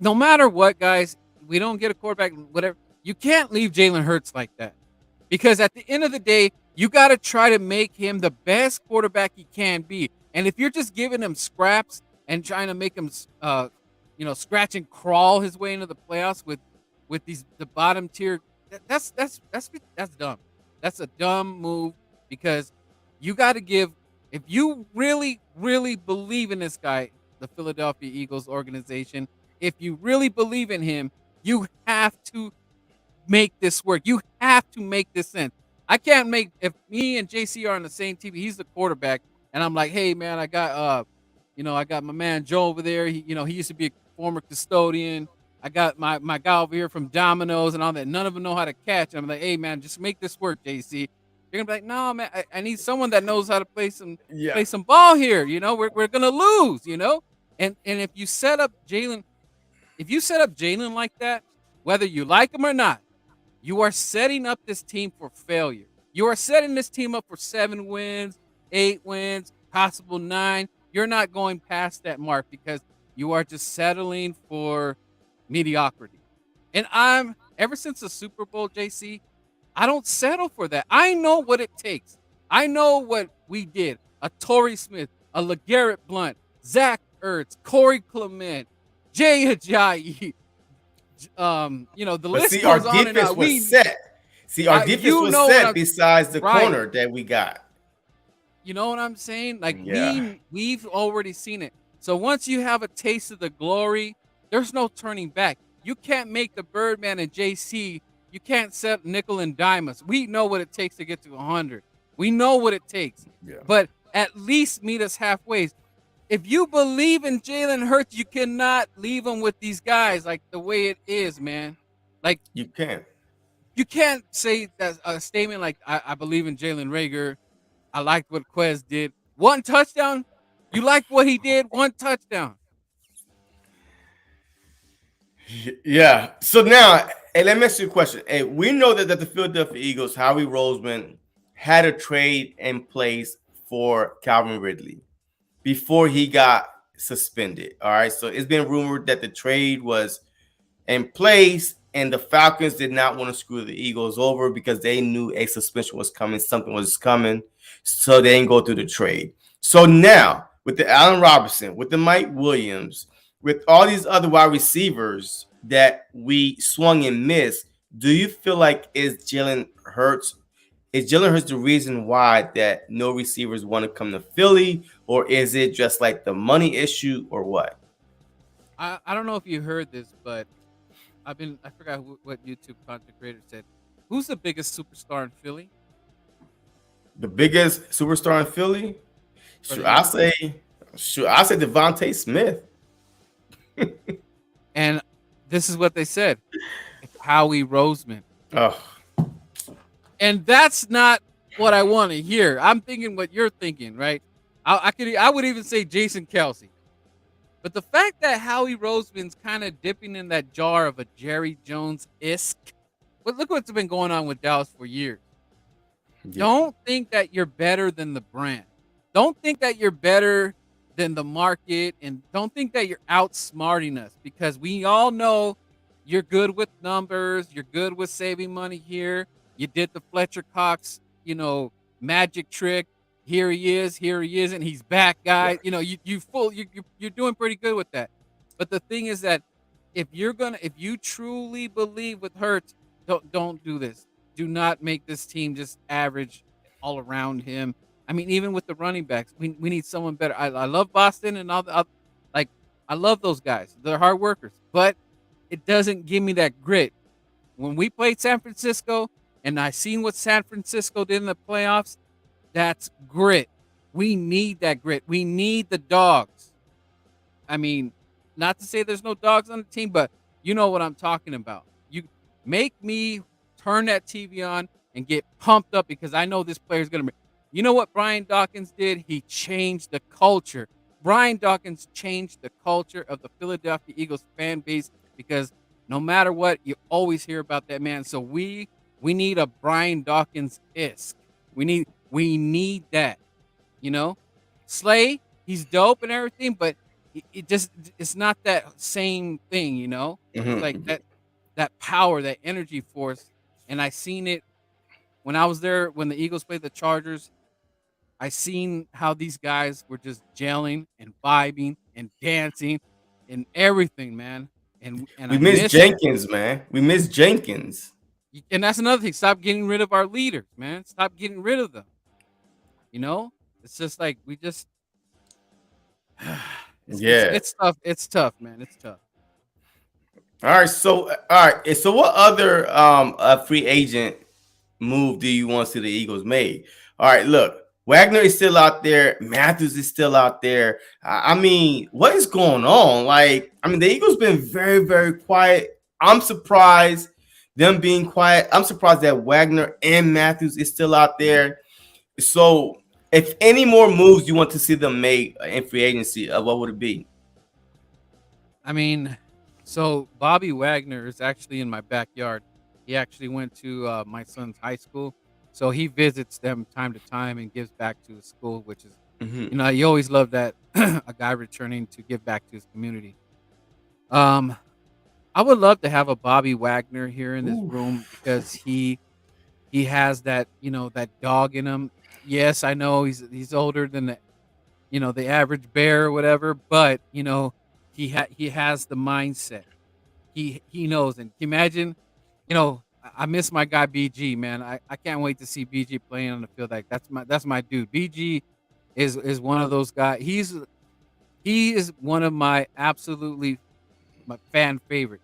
no matter what, guys, we don't get a quarterback, whatever. You can't leave Jalen Hurts like that because at the end of the day, you got to try to make him the best quarterback he can be. And if you're just giving him scraps and trying to make him, scratch and crawl his way into the playoffs with the bottom tier, that's dumb. That's a dumb move because you got to give. If you really, really believe in this guy, the Philadelphia Eagles organization, if you really believe in him, you have to make this work. You have to make this sense. I can't make if me and JC are on the same team. He's the quarterback, and I'm like, hey man, I got my man Joe over there. He used to be a former custodian. I got my guy over here from Domino's and all that. None of them know how to catch. I'm like, hey man, just make this work, JC. You're gonna be like, no man, I need someone that knows how to play some ball here. We're gonna lose. And if you set up Jalen like that, whether you like him or not, you are setting up this team for failure. You are setting this team up for 7 wins, 8 wins, possible 9. You're not going past that mark because you are just settling for mediocrity. And ever since the Super Bowl, JC, I don't settle for that. I know what it takes. I know what we did. A Torrey Smith, a LeGarrette Blount, Zach Ertz, Corey Clement, Jay Ajayi. The But list see, goes our on and defense on. was set. See, our defense you was know what set besides the right. corner that we got. You know what I'm saying? Like Yeah. we've already seen it. So once you have a taste of the glory, there's no turning back. You can't make the Birdman and JC. You can't set nickel and dime us. We know what it takes to get to 100. We know what it takes. Yeah. But at least meet us halfway. If you believe in Jalen Hurts, you cannot leave him with these guys like the way it is, man. Like You can. you can't say that a statement like I believe in Jalen Reagor. I liked what Quez did. 1 touchdown. You like what he did? 1 touchdown. Yeah. So now, hey, let me ask you a question. Hey, we know that the Philadelphia Eagles, Howie Roseman, had a trade in place for Calvin Ridley before he got suspended. All right. So it's been rumored that the trade was in place and the Falcons did not want to screw the Eagles over because they knew a suspension was coming, something was coming. So they didn't go through the trade. So now, with the Allen Robinson, with the Mike Williams, with all these other wide receivers that we swung and missed, do you feel like is Jalen Hurts the reason why that no receivers want to come to Philly, or is it just like the money issue, or what? I don't know if you heard this, but I forgot what YouTube content creator said. Who's the biggest superstar in Philly? The biggest superstar in Philly? Should I say Devontae Smith? And this is what they said. It's Howie Roseman. Oh. And that's not what I want to hear. I'm thinking what you're thinking, right? I would even say Jason Kelsey. But the fact that Howie Roseman's kind of dipping in that jar of a Jerry Jones-esque, but look what's been going on with Dallas for years. Yeah. Don't think that you're better than the brand. Don't think that you're better than the market, and don't think that you're outsmarting us, because we all know you're good with numbers. You're good with saving money here. You did the Fletcher Cox, magic trick. Here he is. Here he isn't. He's back, guys. Yeah. You're doing pretty good with that. But the thing is that if you truly believe with Hurts, don't do this. Do not make this team just average all around him. I mean, even with the running backs, we need someone better. I love Boston and all the I love those guys. They're hard workers, but it doesn't give me that grit. When we played San Francisco and I seen what San Francisco did in the playoffs, that's grit. We need that grit. We need the dogs. I mean, not to say there's no dogs on the team, but you know what I'm talking about. You make me turn that TV on and get pumped up because I know this player's going to be. You know what Brian Dawkins did? He changed the culture. Brian Dawkins changed the culture of the Philadelphia Eagles fan base because no matter what, you always hear about that man. So we need a Brian Dawkins isk. We need that. You know, Slay, he's dope and everything, but it just it's not that same thing. You know, it's like Mhm. that power, that energy force, and I seen it when I was there when the Eagles played the Chargers. I seen how these guys were just gelling and vibing and dancing and everything, man. And We I miss miss it. Jenkins, man. We miss Jenkins. And that's another thing. Stop getting rid of our leaders, man. Stop getting rid of them. You know, it's just like we just it's Yeah. it's tough. It's tough, man. It's tough. All right. So, all right. So, what other free agent move do you want to see the Eagles make? All right. Look, Wagner is still out there. Matthews is still out there. I mean, what is going on? Like, I mean, the Eagles been very, very quiet. I'm surprised them being quiet. I'm surprised that Wagner and Matthews is still out there. So, if any more moves you want to see them make in free agency, what would it be? I mean, so Bobby Wagner is actually in my backyard. He actually went to my son's high school, so he visits them time to time and gives back to his school, which is, Mm-hmm. you always love that a guy returning to give back to his community. Um, I would love to have a Bobby Wagner here in this Ooh. room because he has that that dog in him. Yes, I know he's older than the average bear or whatever, but he has the mindset. He knows, and imagine, I miss my guy BG, man. I can't wait to see BG playing on the field. Like that's my dude. BG is one of those guys. He is one of my absolutely my fan favorite.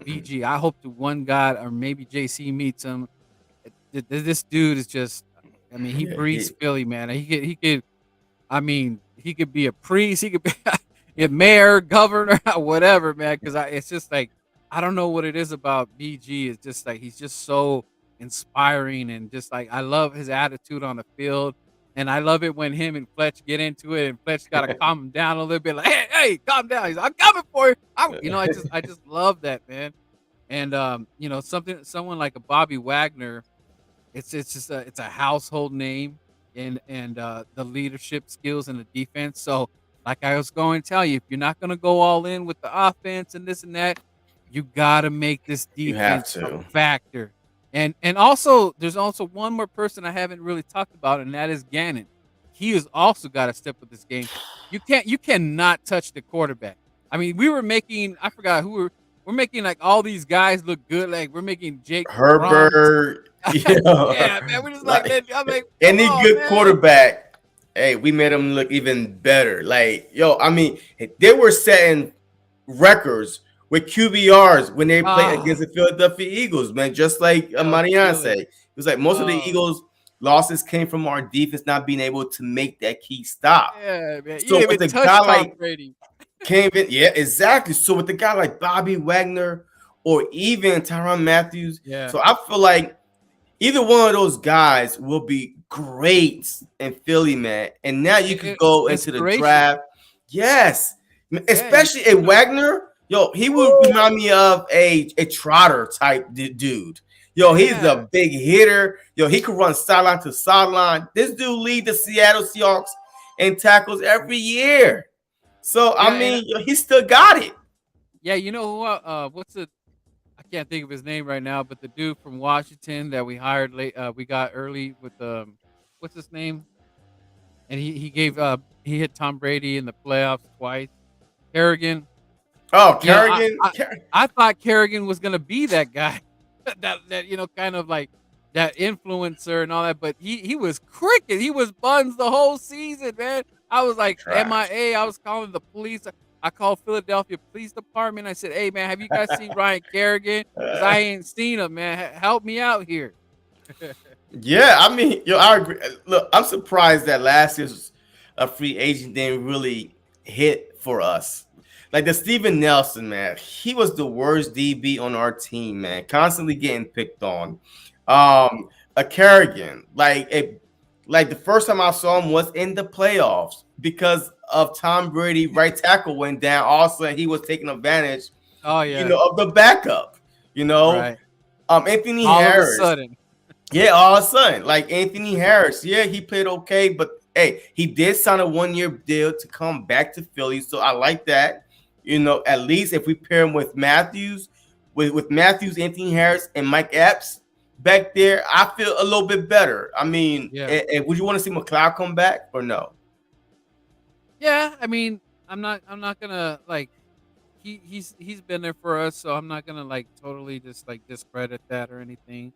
BG. I hope to one God or maybe JC meets him. This dude is just. I mean, he Yeah, breathes Philly, man. He could. I mean, he could be a priest. He could be a mayor, governor, whatever, man. Because it's just like I don't know what it is about BG. It's just like he's just so inspiring and just like I love his attitude on the field, and I love it when him and Fletch get into it, and Fletch got to calm him down a little bit. Like, hey, calm down. He's like, I'm coming for you. I just love that, man. And someone like a Bobby Wagner, it's just it's a household name and the leadership skills and the defense. So like I was going to tell you, if you're not going to go all in with the offense and this and that, you got to make this you have defense a to. factor. And also there's also one more person I haven't really talked about, and that is Gannon. He has also got to step with this game. You cannot touch the quarterback. I mean, we were making I forgot who we're making like all these guys look good. Like we're making Jake Fromm. Herbert, Yeah, man. We're just like, like man, I'm like, come any on, good man. quarterback, hey, we made them look even better. Like, yo, I mean, they were setting records with QBRs when they played Ah, against the Philadelphia Eagles, man. Just like that was Mariana said, killing. it was like most of the Oh, Eagles' losses came from our defense not being able to make that key stop. yeah, man. You So didn't with even a guy touch Tom like Brady. came in, yeah, exactly. So with a guy like Bobby Wagner or even Tyrann Matthews, Yeah. so I feel like either one of those guys will be great in Philly, man. And now you could go into the Inspiration. draft. Yes, Yeah, you especially a Wagner. Yo, he would Woo! remind me of a Trotter type dude. Yo, he's Yeah. a big hitter. Yo, he could run sideline to sideline. This dude lead the Seattle Seahawks in tackles every year. So I Yeah, and mean, yo, he still got it. yeah, you know who what's the I can't think of his name right now, but the dude from Washington that we hired late we got early with what's his name? And he hit Tom Brady in the playoffs twice. Kerrigan. Oh, You know, I Kerrigan. I I thought Kerrigan was gonna be that guy, that kind of like that influencer and all that, but he was cricket. He was buns the whole season, man. I was like Trash. MIA. I was calling the police. I called Philadelphia Police Department. I said, "Hey, man, have you guys seen Ryan Kerrigan? Because I ain't seen him, man. Help me out here." Yeah, I mean, yo, I agree. Look, I'm surprised that last year's a free agent didn't really hit for us. Like the Steven Nelson, man, he was the worst DB on our team, man, constantly getting picked on. A Kerrigan, like Like the first time I saw him was in the playoffs because of Tom Brady right tackle went down. All of a sudden he was taking advantage, Oh yeah, of the backup. You know, right. Anthony All of a Harris. sudden, Yeah, all of a sudden, like Anthony Harris. Yeah, he played okay, but hey, he did sign a 1 year deal to come back to Philly. So I like that. At least if we pair him with Matthews, with Matthews, Anthony Harris, and Mike Epps back there, I feel a little bit better. I mean, yeah, would you want to see McLeod come back or no? yeah. I mean, I'm not gonna like he's been there for us, so I'm not gonna like totally just like discredit that or anything.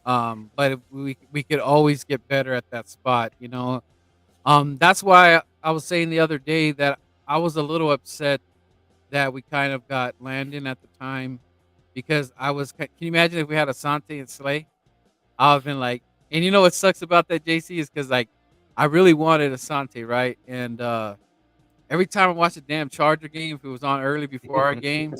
But if we could always get better at that spot, you know. That's why I was saying the other day that I was a little upset that we kind of got Landon at the time because I was. Can you imagine if we had Asante and Slay? I've been like, and you know what sucks about that, JC, is because like I really wanted Asante, right? And every time I watch a damn Charger game, if it was on early before our game,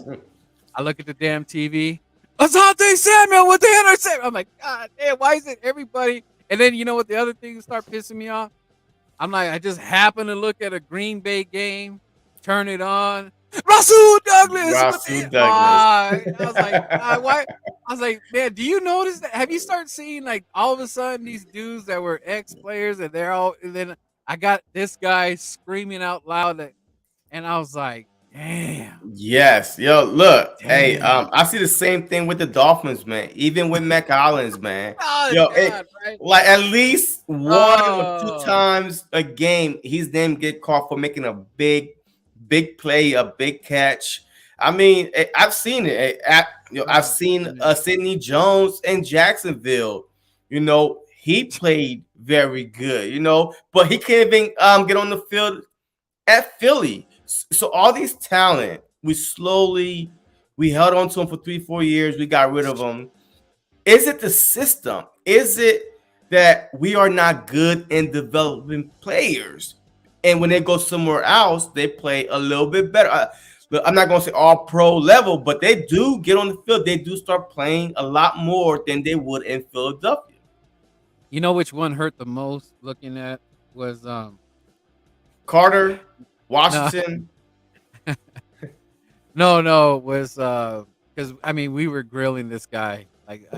I look at the damn TV. Asante Samuel with the interception. I'm like, God damn, why is it everybody? And then you know what? The other thing that start pissing me off. I'm like, I just happen to look at a Green Bay game, turn it on. Rasul Douglas with Rasul the Douglas. I was like, why? I was like, man, do you notice that? Have you started seeing like all of a sudden these dudes that were ex players and they're all? And then I got this guy screaming out loud, and I was like, damn, Yes, yo, look, hey, damn. I see the same thing with the Dolphins, man. Even with Mac Hollins, man. Oh Yo, God, right? like at least one or two Oh, times a game, his name get called for making a big play, a big catch. I mean, I've seen it. I've oh seen goodness. Sidney Jones in Jacksonville. He played very good. But he can't even get on the field at Philly. So all these talent, we held on to them for 3-4 years. We got rid of them. Is it the system? Is it that we are not good in developing players? And when they go somewhere else, they play a little bit better. I'm not going to say all pro level, but they do get on the field. They do start playing a lot more than they would in Philadelphia. You know which one hurt the most? Looking at was Carter, no. Washington. No, was because I mean we were grilling this guy like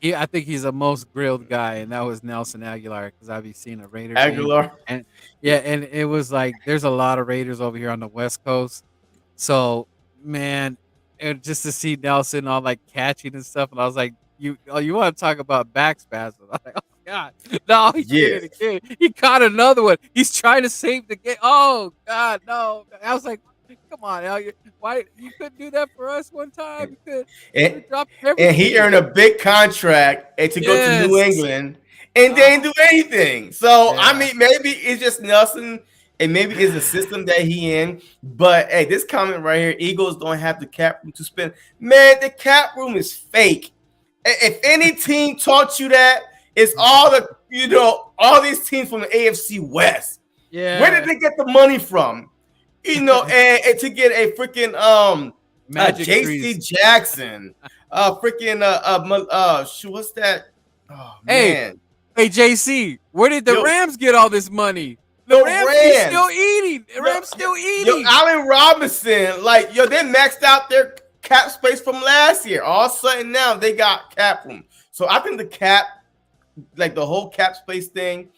I think he's the most grilled guy, and that was Nelson Aguilar because I've been seeing a Raider game, Aguilar. and yeah, and it was like there's a lot of Raiders over here on the West Coast, so man, and just to see Nelson all like catching and stuff, and I was like, you want to talk about back spasms? I'm like, oh God, no, he Yeah. did it again. He caught another one. He's trying to save the game. Oh God, no! I was like, come on, Elliot. Why you couldn't do that for us one time? You And, could drop and he everything. earned a big contract to go to New Yes. England and they didn't do anything. So I Yeah. mean, maybe it's just Nelson, and maybe it's the system that he in. But hey, this comment right here: Eagles don't have the cap room to spend. Man, the cap room is fake. If any team taught you that, it's all these teams from the AFC West. Where did Yeah. they get the money from? And to get a freaking Magic JC trees. Jackson, freaking what's that? Oh Hey, man, hey, JC, where did the yo, Rams get all this money? The the Rams, they still Rams, eating. The yo, Rams still yo, eating. Allen Robinson, like they maxed out their cap space from last year. All of a sudden now they got cap room. So I think the cap, like the whole cap space thing,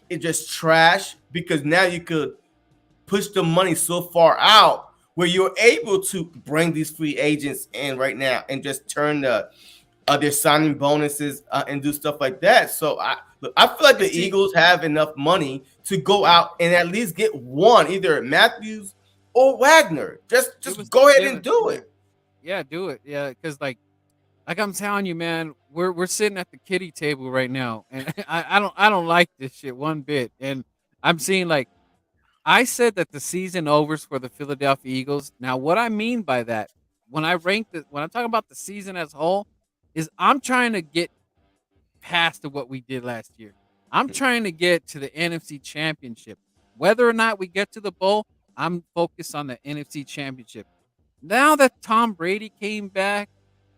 is just trash because now you could push the money so far out where you're able to bring these free agents in right now and just turn their signing bonuses and do stuff like that. So I feel like the See, Eagles have enough money to go out and at least get one, either Matthews or Wagner. give Just us, go ahead give and it. do Yeah, it. yeah, do it. Yeah, because like I'm telling you, man, we're sitting at the kiddie table right now, and I don't like this shit one bit. And I'm seeing like I said that the season overs for the Philadelphia Eagles. Now, what I mean by that, when I'm talking about the season as a whole, is I'm trying to get past to what we did last year. I'm trying to get to the NFC Championship. Whether or not we get to the bowl, I'm focused on the NFC Championship. Now that Tom Brady came back,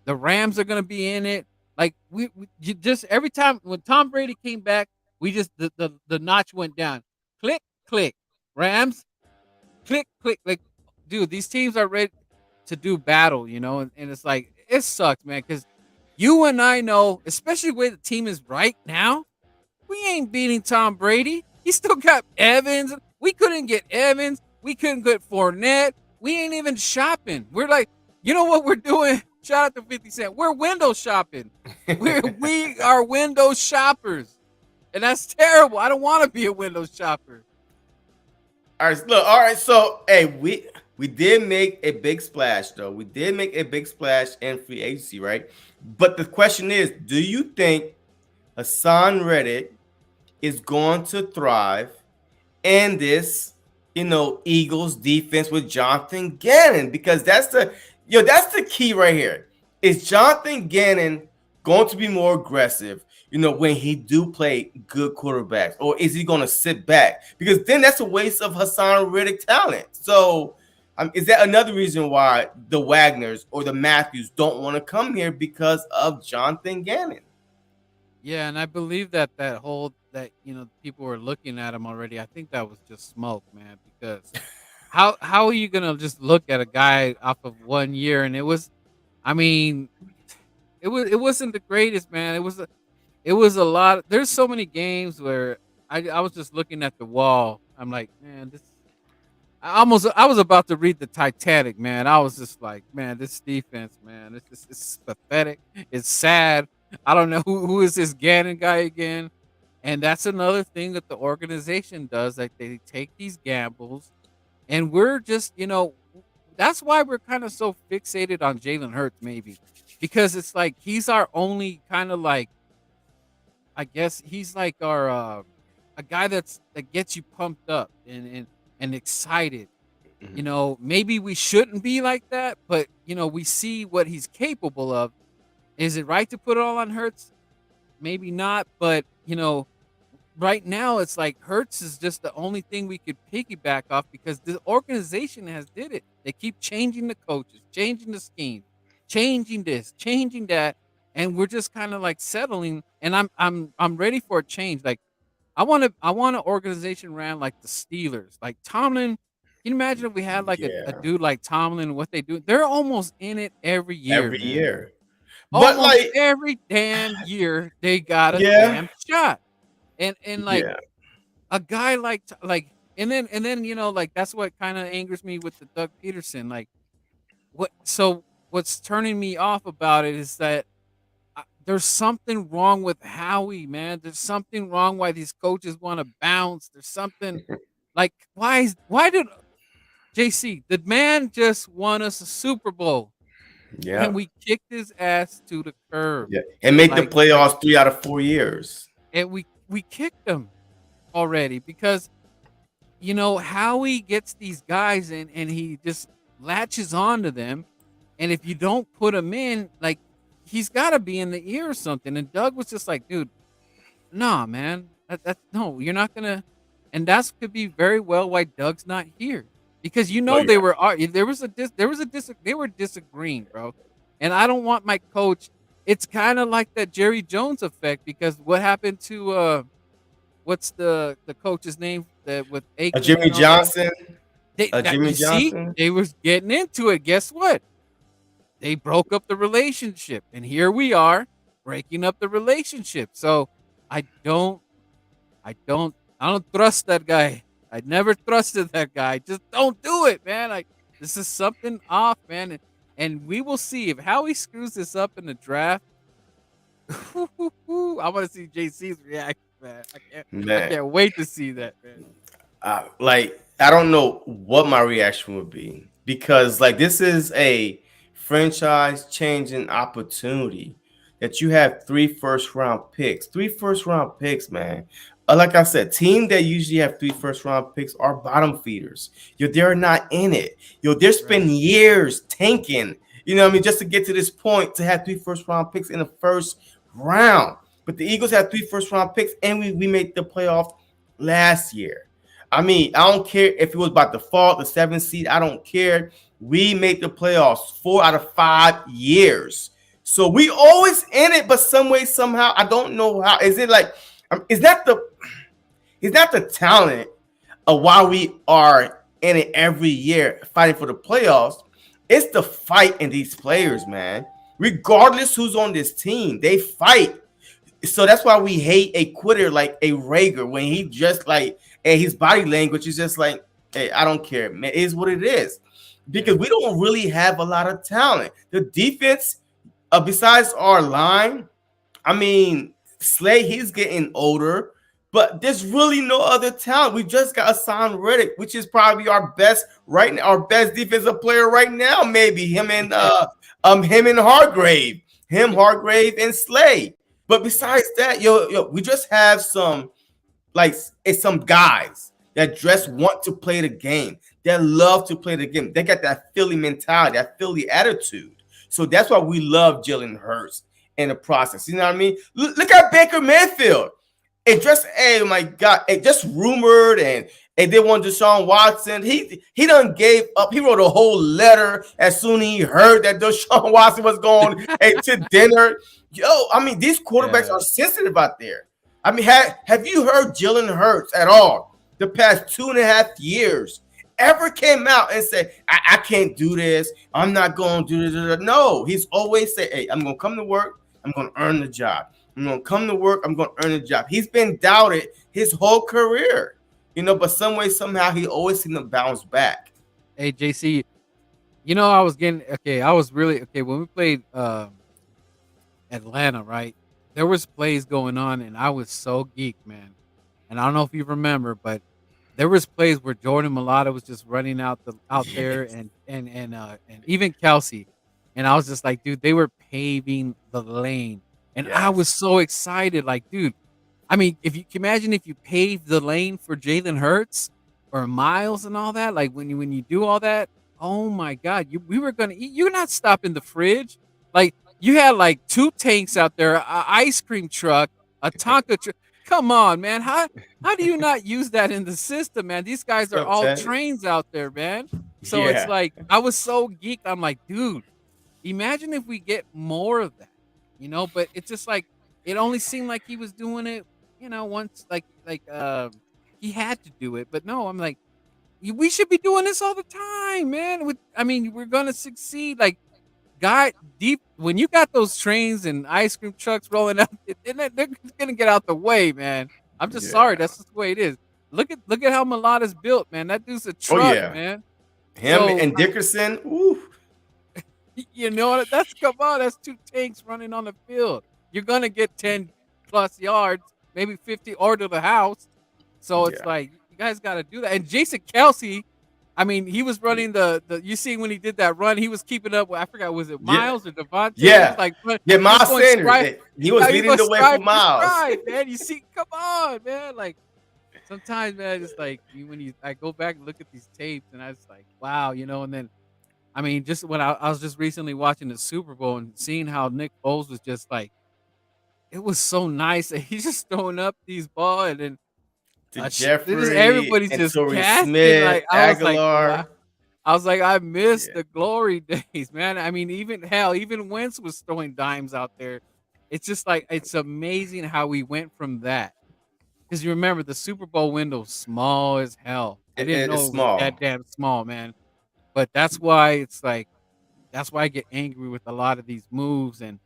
the Rams are going to be in it. Like you just every time when Tom Brady came back, We just the notch went down. Click, click. Rams, click, click. Like, dude, these teams are ready to do battle, and it's like it sucks, man, because you and I know, especially where the team is right now, we ain't beating Tom Brady. He still got Evans. We couldn't get Evans. We couldn't get Fournette. We ain't even shopping. We're like, you know what we're doing? Shout out to 50 Cent. We're window shopping. We are window shoppers. And that's terrible. I don't want to be a window shopper. All right, look. All right, so hey, we did make a big splash, though. We did make a big splash in free agency, right? But the question is, do you think Hassan Reddick is going to thrive in this, Eagles defense with Jonathan Gannon? Because that's the key right here. Is Jonathan Gannon going to be more aggressive, when he do play good quarterbacks, or is he going to sit back? Because then that's a waste of Hassan Reddick talent. So is that another reason why the Wagners or the Matthews don't want to come here because of Jonathan Gannon? Yeah, and I believe that people were looking at him already. I think that was just smoke, man. Because how are you gonna just look at a guy off of 1 year? And I mean, it wasn't the greatest, man. It was a lot. There's so many games where I was just looking at the wall. I'm like, man, I was about to read the Titanic, man. I was just like, man, this defense, man, it's pathetic. It's sad. I don't know who is this Gannon guy again. And that's another thing that the organization does. Like, they take these gambles, and we're just, that's why we're kind of so fixated on Jalen Hurts, maybe, because it's like he's our only kind of like, I guess he's like our a guy that gets you pumped up and excited. Maybe we shouldn't be like that, but we see what he's capable of. Is it right to put it all on Hurts? Maybe not, but right now it's like Hurts is just the only thing we could piggyback off, because the organization has did it. They keep changing the coaches, changing the scheme, changing this, changing that, and we're just kind of like settling. And I'm ready for a change. Like, I want an organization ran like the Steelers, like Tomlin. Can you imagine if we had like a Yeah, dude like Tomlin? What they do? They're almost in it every year, every man. year. But Almost like, every damn year they got a yeah, damn shot. And like yeah, a guy like and then like that's what kind of angers me with the Doug Peterson. Like, what's turning me off about it is that there's something wrong with Howie, man. There's something wrong why these coaches want to bounce. There's something like, why did JC, the man just won us a Super Bowl, yeah, and we kicked his ass to the curb. yeah, and make the Like playoffs 3 out of 4 years. and we kicked him already because Howie gets these guys in, and he just latches on to them. And if you don't put him in, like, he's got to be in the ear or something. And Doug was just like, dude, nah, man, no, you're not gonna. And that's could be very well why Doug's not here, because Oh they yeah, were they were disagreeing, bro. And I don't want my coach. It's kind of like that Jerry Jones effect, because what happened to what's the coach's name that with Aikman Jimmy and all that? Johnson, You Jimmy see, Johnson. they was getting into it. Guess what? They broke up the relationship, and here we are breaking up the relationship. So I don't, I don't trust that guy. I never trusted that guy. Just don't do it, man. Like, this is something off, man. And we will see if Howie screws this up in the draft. I want to see JC's reaction, man. I Man, can't wait to see that, man. like, I don't know what my reaction would be, because like this is a franchise changing opportunity that you have three first round picks, man. Like I said, team that usually have three first round picks are bottom feeders. They're not in it. They're Right. spending years tanking. What I mean, just to get to this point to have three first round picks in the first round. But the Eagles had three first round picks, and we made the playoffs last year. I mean, I don't care if it was by default, the 7th seed. I don't care. We made the playoffs 4 out of 5 years. So we always in it, but some way, somehow, I don't know how. Is it like Is that the talent of why we are in it every year fighting for the playoffs? It's the fight in these players, man. Regardless who's on this team, they fight. So that's why we hate a quitter like a Reagor when he just like, and his body language is just like, hey, I don't care, man. It is what it is. Because we don't really have a lot of talent. The defense, besides our line, I mean, Slay, he's getting older, but there's really no other talent. We just got Hassan Reddick, which is probably our best right now, our best defensive player right now. Maybe him and Hargrave, Hargrave and Slay. But besides that, we just have some like it's some guys that just want to play the game. They love to play the game. They got that Philly mentality, that Philly attitude. So that's why we love Jalen Hurts in the process. You know what I mean? Look at Baker Mayfield. It just, hey, my God, it just rumored and they want Deshaun Watson. He done gave up. He wrote a whole letter as soon as he heard that Deshaun Watson was going to dinner. I mean, these quarterbacks are sensitive out there. I mean, have you heard Jalen Hurts at all the past 2.5 years? Ever came out and said, I can't do this. I'm not going to do this. No, he's always said, hey, I'm going to come to work. I'm going to earn the job. I'm going to come to work. I'm going to earn the job. He's been doubted his whole career, but some way, somehow, he always seemed to bounce back. Hey, JC, I was really, when we played Atlanta, right? There was plays going on, and I was so geeked, man. And I don't know if you remember, but there was plays where Jordan Mailata was just running out there, and even Kelsey, and I was just like, dude, they were paving the lane, and I was so excited, like, dude. I mean, if you can imagine if you paved the lane for Jalen Hurts or Miles and all that, like when you do all that, oh my God, we were gonna eat. You're not stopping the fridge, like you had like 2 tanks out there, a ice cream truck, a Tonka truck. Come on, man. How do you not use that in the system, man? These guys are all trains out there, man. So it's like I was so geeked. I'm like, dude, imagine if we get more of that, But it's just like it only seemed like he was doing it, once like he had to do it. But no, I'm like, we should be doing this all the time, man. We're gonna succeed. Like, deep when you got those trains and ice cream trucks rolling out, they're gonna get out the way, man. I'm just sorry, that's just the way it is. Look at how Mailata's built, man. That dude's a truck, man. Him and Dickerson, ooh. That's 2 tanks running on the field. You're gonna get 10 plus yards, maybe 50 or to the house. So it's like you guys got to do that. And Jason Kelsey, I mean, he was running the you see when he did that run, he was keeping up with, I forgot, was it Miles or Devontae? Yeah. Miles Sanders. He was leading the way for Miles. Stride, man. You see, come on, man. Like, sometimes, man, it's like I go back and look at these tapes and I was like, wow, and then, I mean, just when I was just recently watching the Super Bowl and seeing how Nick Foles was just like, it was so nice that he's just throwing up these balls and then Jeffrey, everybody's just casting. Smith, like Aguilar. I was like, I miss the glory days, man. I mean, even Wentz was throwing dimes out there. It's just like, it's amazing how we went from that. Because you remember the Super Bowl window small as hell. I didn't know it was that damn small, man. But that's why I get angry with a lot of these moves, and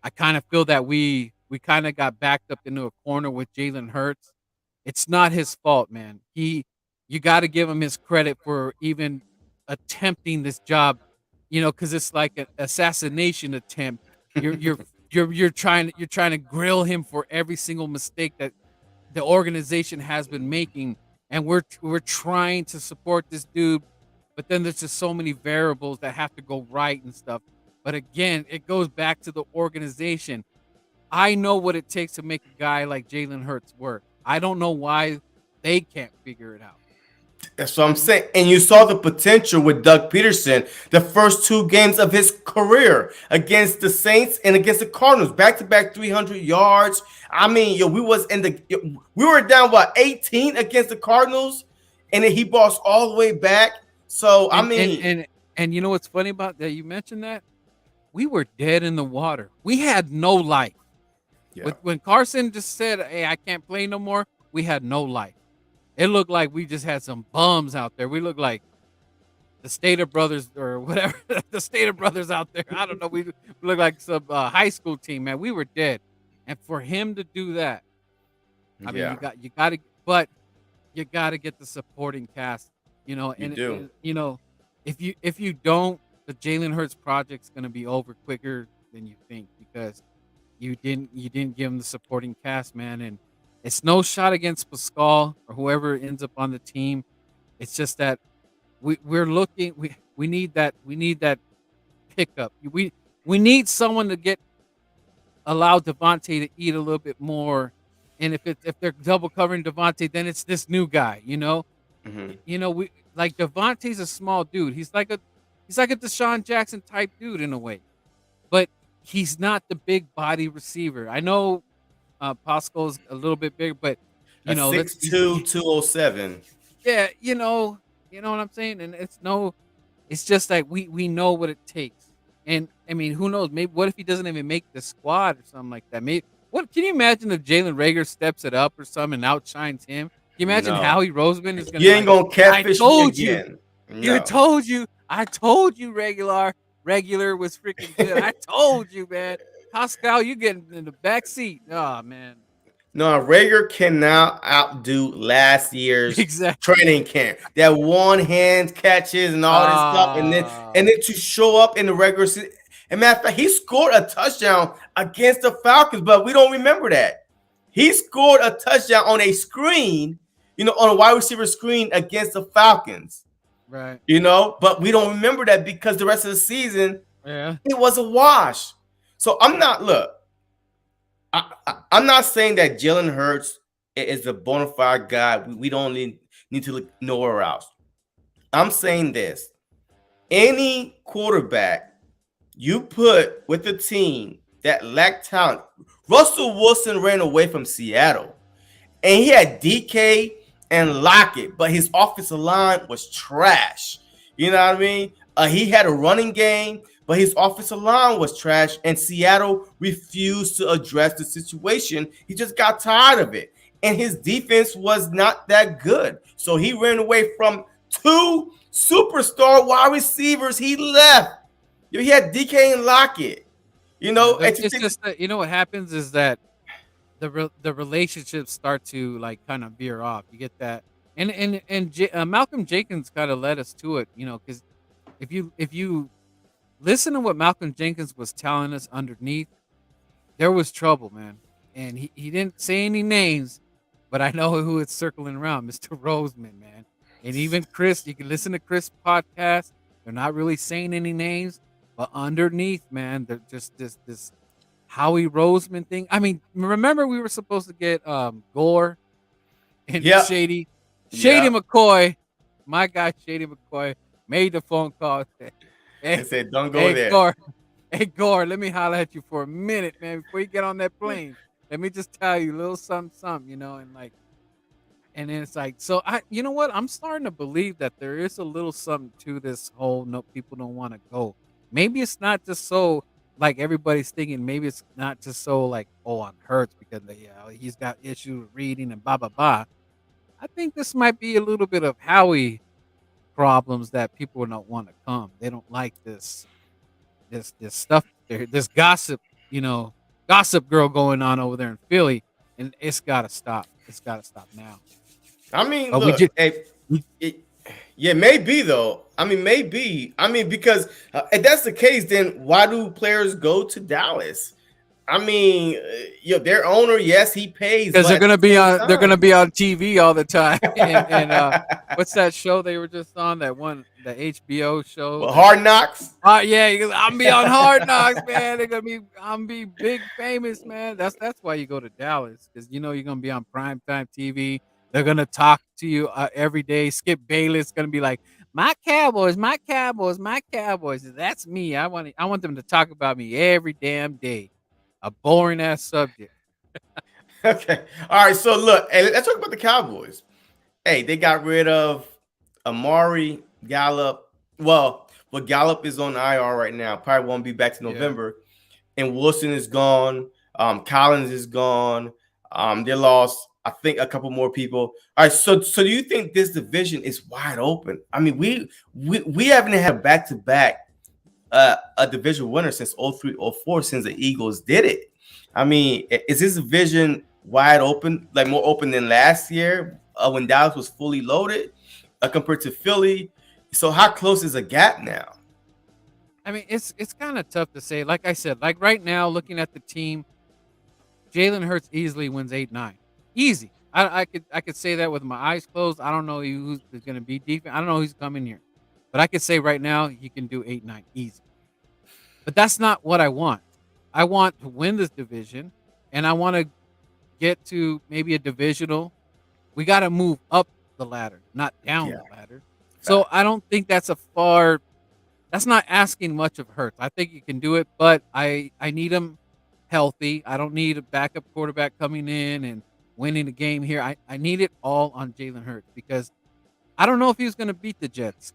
I kind of feel that we kind of got backed up into a corner with Jalen Hurts. It's not his fault, man. You got to give him his credit for even attempting this job, because it's like an assassination attempt. You're trying to grill him for every single mistake that the organization has been making, and we're trying to support this dude, but then there's just so many variables that have to go right and stuff. But again, it goes back to the organization. I know what it takes to make a guy like Jalen Hurts work. I don't know why they can't figure it out. That's what I'm saying. And you saw the potential with Doug Peterson the first 2 games of his career against the Saints and against the Cardinals, back-to-back 300 yards. I mean, we were down 18 against the Cardinals, and then he bossed all the way back. So and you know what's funny about that? You mentioned that we were dead in the water. We had no life. Yeah. When Carson just said, "Hey, I can't play no more," we had no life. It looked like we just had some bums out there. We looked like the Stater Brothers or whatever, the Stater Brothers out there. I don't know. We looked like some high school team, man. We were dead. And for him to do that, I mean, Yeah. you got to, but you got to get the supporting cast, You and do. if you don't, the Jalen Hurts project's going to be over quicker than you think because you didn't give him the supporting cast, man. And it's no shot against Pascal or whoever ends up on the team. It's just that we're looking we need that pickup. We need someone to get allow Devontae to eat a little bit more. And if they're double covering Devontae, then it's this new guy, Hmm. we like Devontae's a small dude. He's like a Deshaun Jackson type dude in a way, but he's not the big body receiver. I know Pascal's a little bit bigger, but A let's 6'2", 207. yeah, what I'm saying, and it's just like we know what it takes, and I mean, who knows? Maybe what if he doesn't even make the squad or something like that? Maybe what can you imagine if Jalen Reagor steps it up or something and outshines him? Can you imagine No. Howie Roseman is going to You be ain't like, gonna "I catfish me told you, again. No. I told you, regular was freaking good. I told you, man. Pascal, you getting in the back seat. Oh man, No, Rager cannot outdo last year's exactly. training camp. That one hand catches and all this stuff, and then Ah, and then to show up in the regular season. And matter of fact, he scored a touchdown against the Falcons, but we don't remember that. He scored a touchdown on a screen, on a wide receiver screen against the Falcons. right. But we don't remember that because the rest of the season Yeah. it was a wash. So I'm not saying that Jalen Hurts is a bona fide guy. We don't need to look nowhere else. I'm saying this: any quarterback you put with a team that lacked talent, Russell Wilson ran away from Seattle, and he had DK and Lockett, but his offensive line was trash. You know what I mean? He had a running game, but his offensive line was trash, and Seattle refused to address the situation. He just got tired of it, and his defense was not that good. So he ran away from two superstar wide receivers. He left. He had DK and Lockett. Yeah, And it's just that what happens is that the relationships start to like kind of veer off. You get that, and Malcolm Jenkins kind of led us to it, because if you listen to what Malcolm Jenkins was telling us underneath, there was trouble, man, and he didn't say any names, but I know who it's circling around, Mr. Roseman, man, and even Chris. You can listen to Chris' podcast. They're not really saying any names, but underneath, man, they're just this Howie Roseman thing. I mean, remember we were supposed to get Gore and Yep. Shady Yep. McCoy. My guy Shady McCoy made the phone call. They Hey, said, don't go hey there. Gore, hey Gore, let me holler at you for a minute, man, before you get on that plane. Let me just tell you a little something, and like, and then it's like, so you know what? I'm starting to believe that there is a little something to this whole no people don't want to go. Maybe it's not just so like everybody's thinking. Maybe it's not just so like, oh, I'm hurt because he's got issues with reading and blah blah blah. I think this might be a little bit of Howie problems that people don't want to come. They don't like this stuff, this gossip, gossip girl going on over there in Philly, and it's got to stop. It's got to stop now. I mean, But we look, just hey, yeah, maybe though. I mean, maybe. I mean, because if that's the case, then why do players go to Dallas? I mean, their owner, yes, he pays, because but they're at gonna the be same on they're gonna time, be on TV all the time. And what's that show they were just on? That one, the HBO show but that. Hard Knocks. Yeah, I'm be on Hard Knocks, man. I'm be big famous, man. That's why you go to Dallas, because you're gonna be on primetime TV. They're gonna talk to you every day. Skip Bayless gonna be like, my Cowboys, my Cowboys, my Cowboys. That's me. I want them to talk about me every damn day. A boring ass subject. Okay, all right. So look, hey, let's talk about the Cowboys. Hey, they got rid of Amari Gallup. Well, Gallup is on IR right now. Probably won't be back to Yeah. November. And Wilson is gone. Collins is gone. They lost, I think, a couple more people. All right, so do you think this division is wide open? I mean, we haven't had back to back a division winner since 03-04, since the Eagles did it. I mean, is this division wide open, like more open than last year when Dallas was fully loaded compared to Philly? So how close is a gap now? I mean, it's kind of tough to say. Like I said, like right now, looking at the team, Jalen Hurts easily wins 8-9. Easy. I could say that with my eyes closed. I don't know who's going to be defense. I don't know who's coming here, but I could say right now he can do 8-9 easy. But that's not what I want. I want to win this division, and I want to get to maybe a divisional. We got to move up the ladder, not down Yeah. the ladder. So I don't think that's a far. That's not asking much of Hurts. I think he can do it, but I need him healthy. I don't need a backup quarterback coming in and winning the game here. I need it all on Jalen Hurts because I don't know if he was going to beat the Jets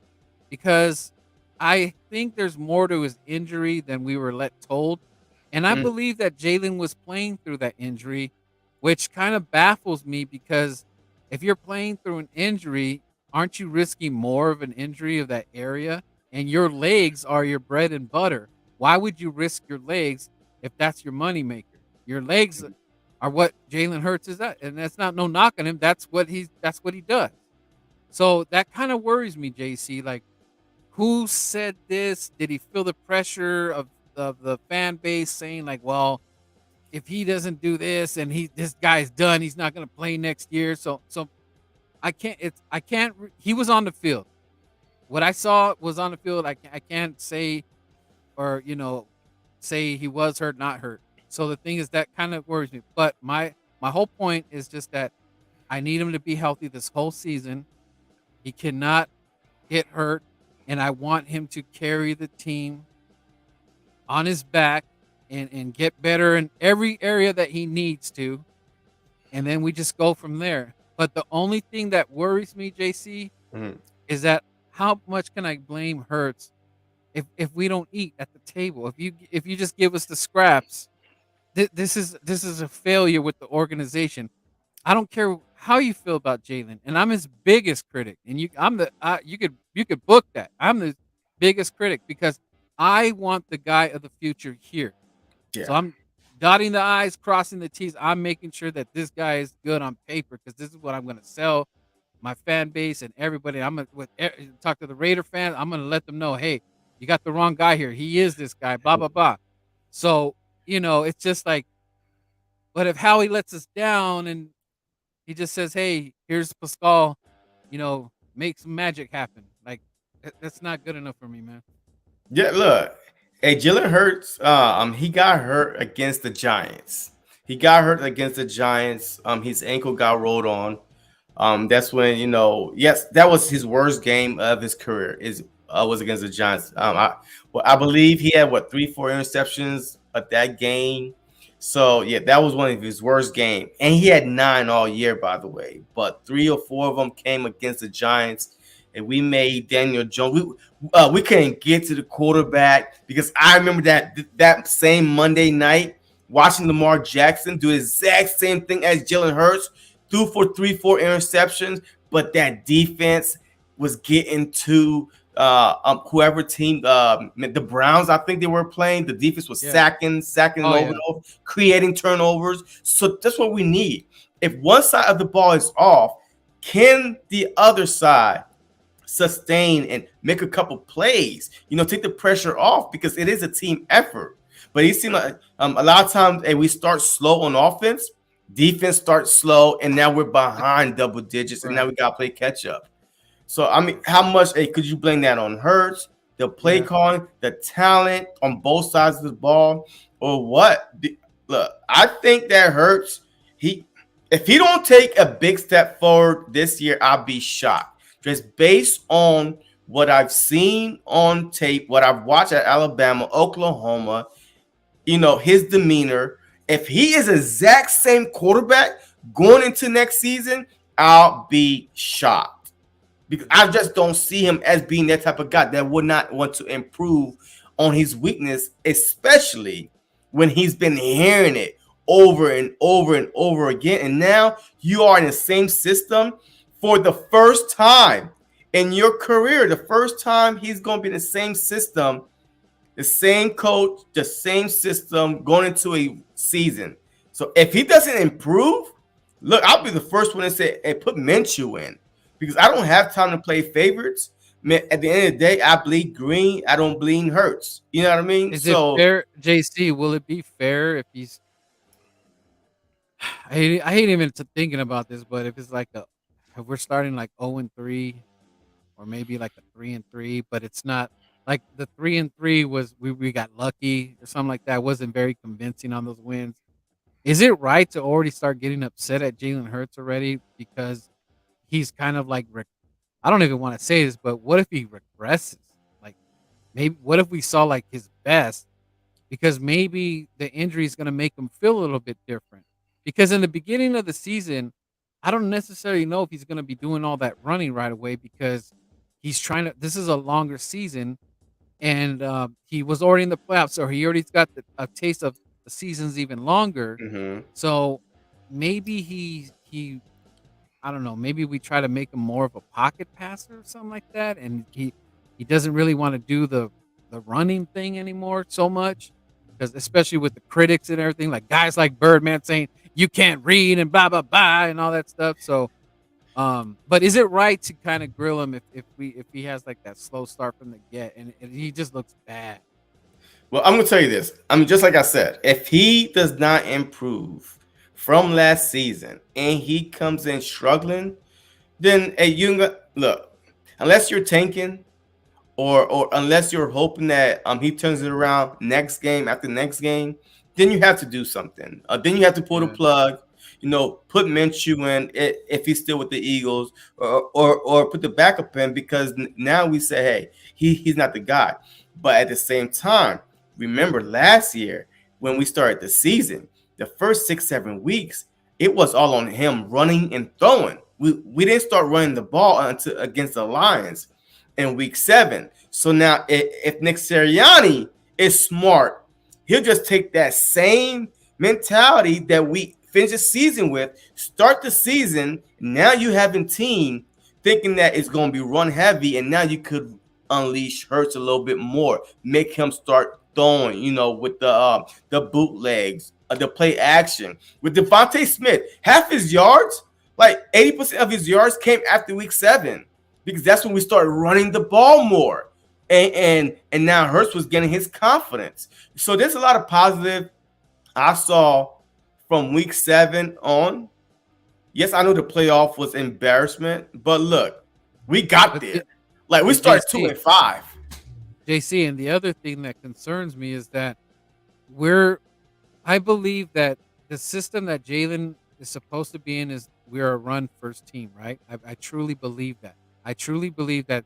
because I think there's more to his injury than we were let told. And I believe that Jalen was playing through that injury, which kind of baffles me because if you're playing through an injury, aren't you risking more of an injury of that area? And your legs are your bread and butter. Why would you risk your legs if that's your moneymaker? Your legs are what Jalen Hurts is at, and that's not no knock on him. That's what he does. So that kind of worries me, JC. Like, who said this? Did he feel the pressure of the fan base saying like, well, if he doesn't do this and this guy's done, he's not going to play next year. So he was on the field. What I saw was on the field. I can't say or say he was hurt, not hurt. So the thing is that kind of worries me. But my whole point is just that I need him to be healthy this whole season. He cannot get hurt, and I want him to carry the team on his back and get better in every area that he needs to. And then we just go from there. But the only thing that worries me, JC, is that how much can I blame Hurts if we don't eat at the table? If you just give us the scraps, this is a failure with the organization. I don't care how you feel about Jalen, and I'm his biggest critic. And you could book that. I'm the biggest critic because I want the guy of the future here. Yeah. So I'm dotting the I's, crossing the T's. I'm making sure that this guy is good on paper because this is what I'm going to sell my fan base and everybody. I'm going to talk to the Raider fans. I'm going to let them know, hey, you got the wrong guy here. He is this guy, blah, blah, blah. So, it's just like, but if Howie lets us down and he just says, hey, here's Pascal, make some magic happen. Like, that's not good enough for me, man. Yeah, look, hey, Jalen Hurts, he got hurt against the Giants. His ankle got rolled on. That's when yes, that was his worst game of his career. Was against the Giants. I believe he had 3-4 interceptions at that game. So yeah, that was one of his worst games, and he had 9 all year, by the way. But 3 or 4 of them came against the Giants, and we made Daniel Jones. We couldn't get to the quarterback because I remember that same Monday night watching Lamar Jackson do the exact same thing as Jalen Hurts, threw for 3-4 interceptions, but that defense was getting to whoever team, the Browns, I think they were playing. The defense was sacking creating turnovers. So that's what we need. If one side of the ball is off, can the other side sustain and make a couple plays? Take the pressure off because it is a team effort. But it seems like a lot of times, we start slow on offense, defense starts slow, and now we're behind double digits, and now we got to play catch up. So, I mean, how much could you blame that on Hurts, the play calling, the talent on both sides of the ball, or what? Look, I think that Hurts, if he don't take a big step forward this year, I'll be shocked. Just based on what I've seen on tape, what I've watched at Alabama, Oklahoma, his demeanor. If he is exact same quarterback going into next season, I'll be shocked. Because I just don't see him as being that type of guy that would not want to improve on his weakness, especially when he's been hearing it over and over and over again. And now you are in the same system for the first time in your career. The first time he's going to be in the same system, the same coach, the same system going into a season. So if he doesn't improve, look, I'll be the first one to say, hey, put Minshew in because I don't have time to play favorites. Man, at the end of the day, I bleed green. I don't bleed Hurts. You know what I mean? Is it So fair, JC? Will it be fair if he's? I hate even thinking about this, but if it's like if we're starting like 0-3, or maybe like a 3-3, but it's not like the 3-3 was we got lucky or something like that. It wasn't very convincing on those wins. Is it right to already start getting upset at Jalen Hurts already because he's kind of like I don't even want to say this, but what if he regresses? Like maybe what if we saw like his best because maybe the injury is going to make him feel a little bit different. Because in the beginning of the season, I don't necessarily know if he's going to be doing all that running right away because he's trying to. This is a longer season, and he was already in the playoffs, so he already got a taste of the season's even longer. mhm. So maybe he I don't know. Maybe we try to make him more of a pocket passer or something like that, and he doesn't really want to do the running thing anymore so much because especially with the critics and everything, like guys like Birdman saying you can't read and blah blah blah and all that stuff. So, but is it right to kind of grill him if he has like that slow start from the get and he just looks bad? Well, I'm gonna tell you this. I mean, just like I said, if he does not improve from last season and he comes in struggling, then hey, look. Unless you're tanking, or unless you're hoping that he turns it around next game after next game, then you have to do something. Then you have to pull the Yeah. plug. Put Minshew in if he's still with the Eagles, or put the backup in because now we say, hey, he's not the guy. But at the same time, remember last year when we started the season, the first 6-7 weeks, it was all on him running and throwing. We didn't start running the ball until against the Lions in week 7. So now if Nick Sirianni is smart, he'll just take that same mentality that we finish the season with, start the season. Now you having team thinking that it's going to be run heavy, and now you could unleash Hurts a little bit more, make him start throwing, with the bootlegs, the play action. With Devontae Smith, half his yards, like 80% of his yards came after week 7 because that's when we started running the ball more. And now Hurts was getting his confidence. So there's a lot of positive I saw from week 7 on. Yes, I know the playoff was embarrassment, but look, we got there. Like we started 2-5. JC, and the other thing that concerns me is that I believe that the system that Jalen is supposed to be in is we're a run first team, right? I truly believe that. I truly believe that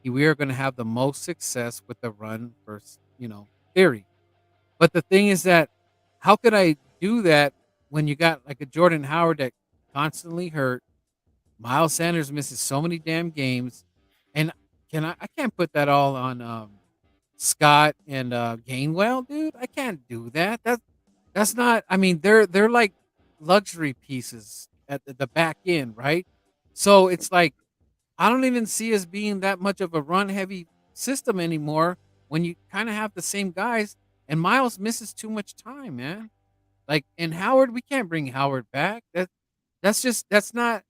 we are going to have the most success with the run first, theory. But the thing is that how could I do that when you got like a Jordan Howard that constantly hurt? Miles Sanders misses so many damn games, and I can't put that all on Scott and Gainwell, dude. I can't do that. That's not. I mean, they're like luxury pieces at the back end, right? So it's like I don't even see us being that much of a run heavy system anymore when you kind of have the same guys and Miles misses too much time, man. Like and Howard, we can't bring Howard back. That's not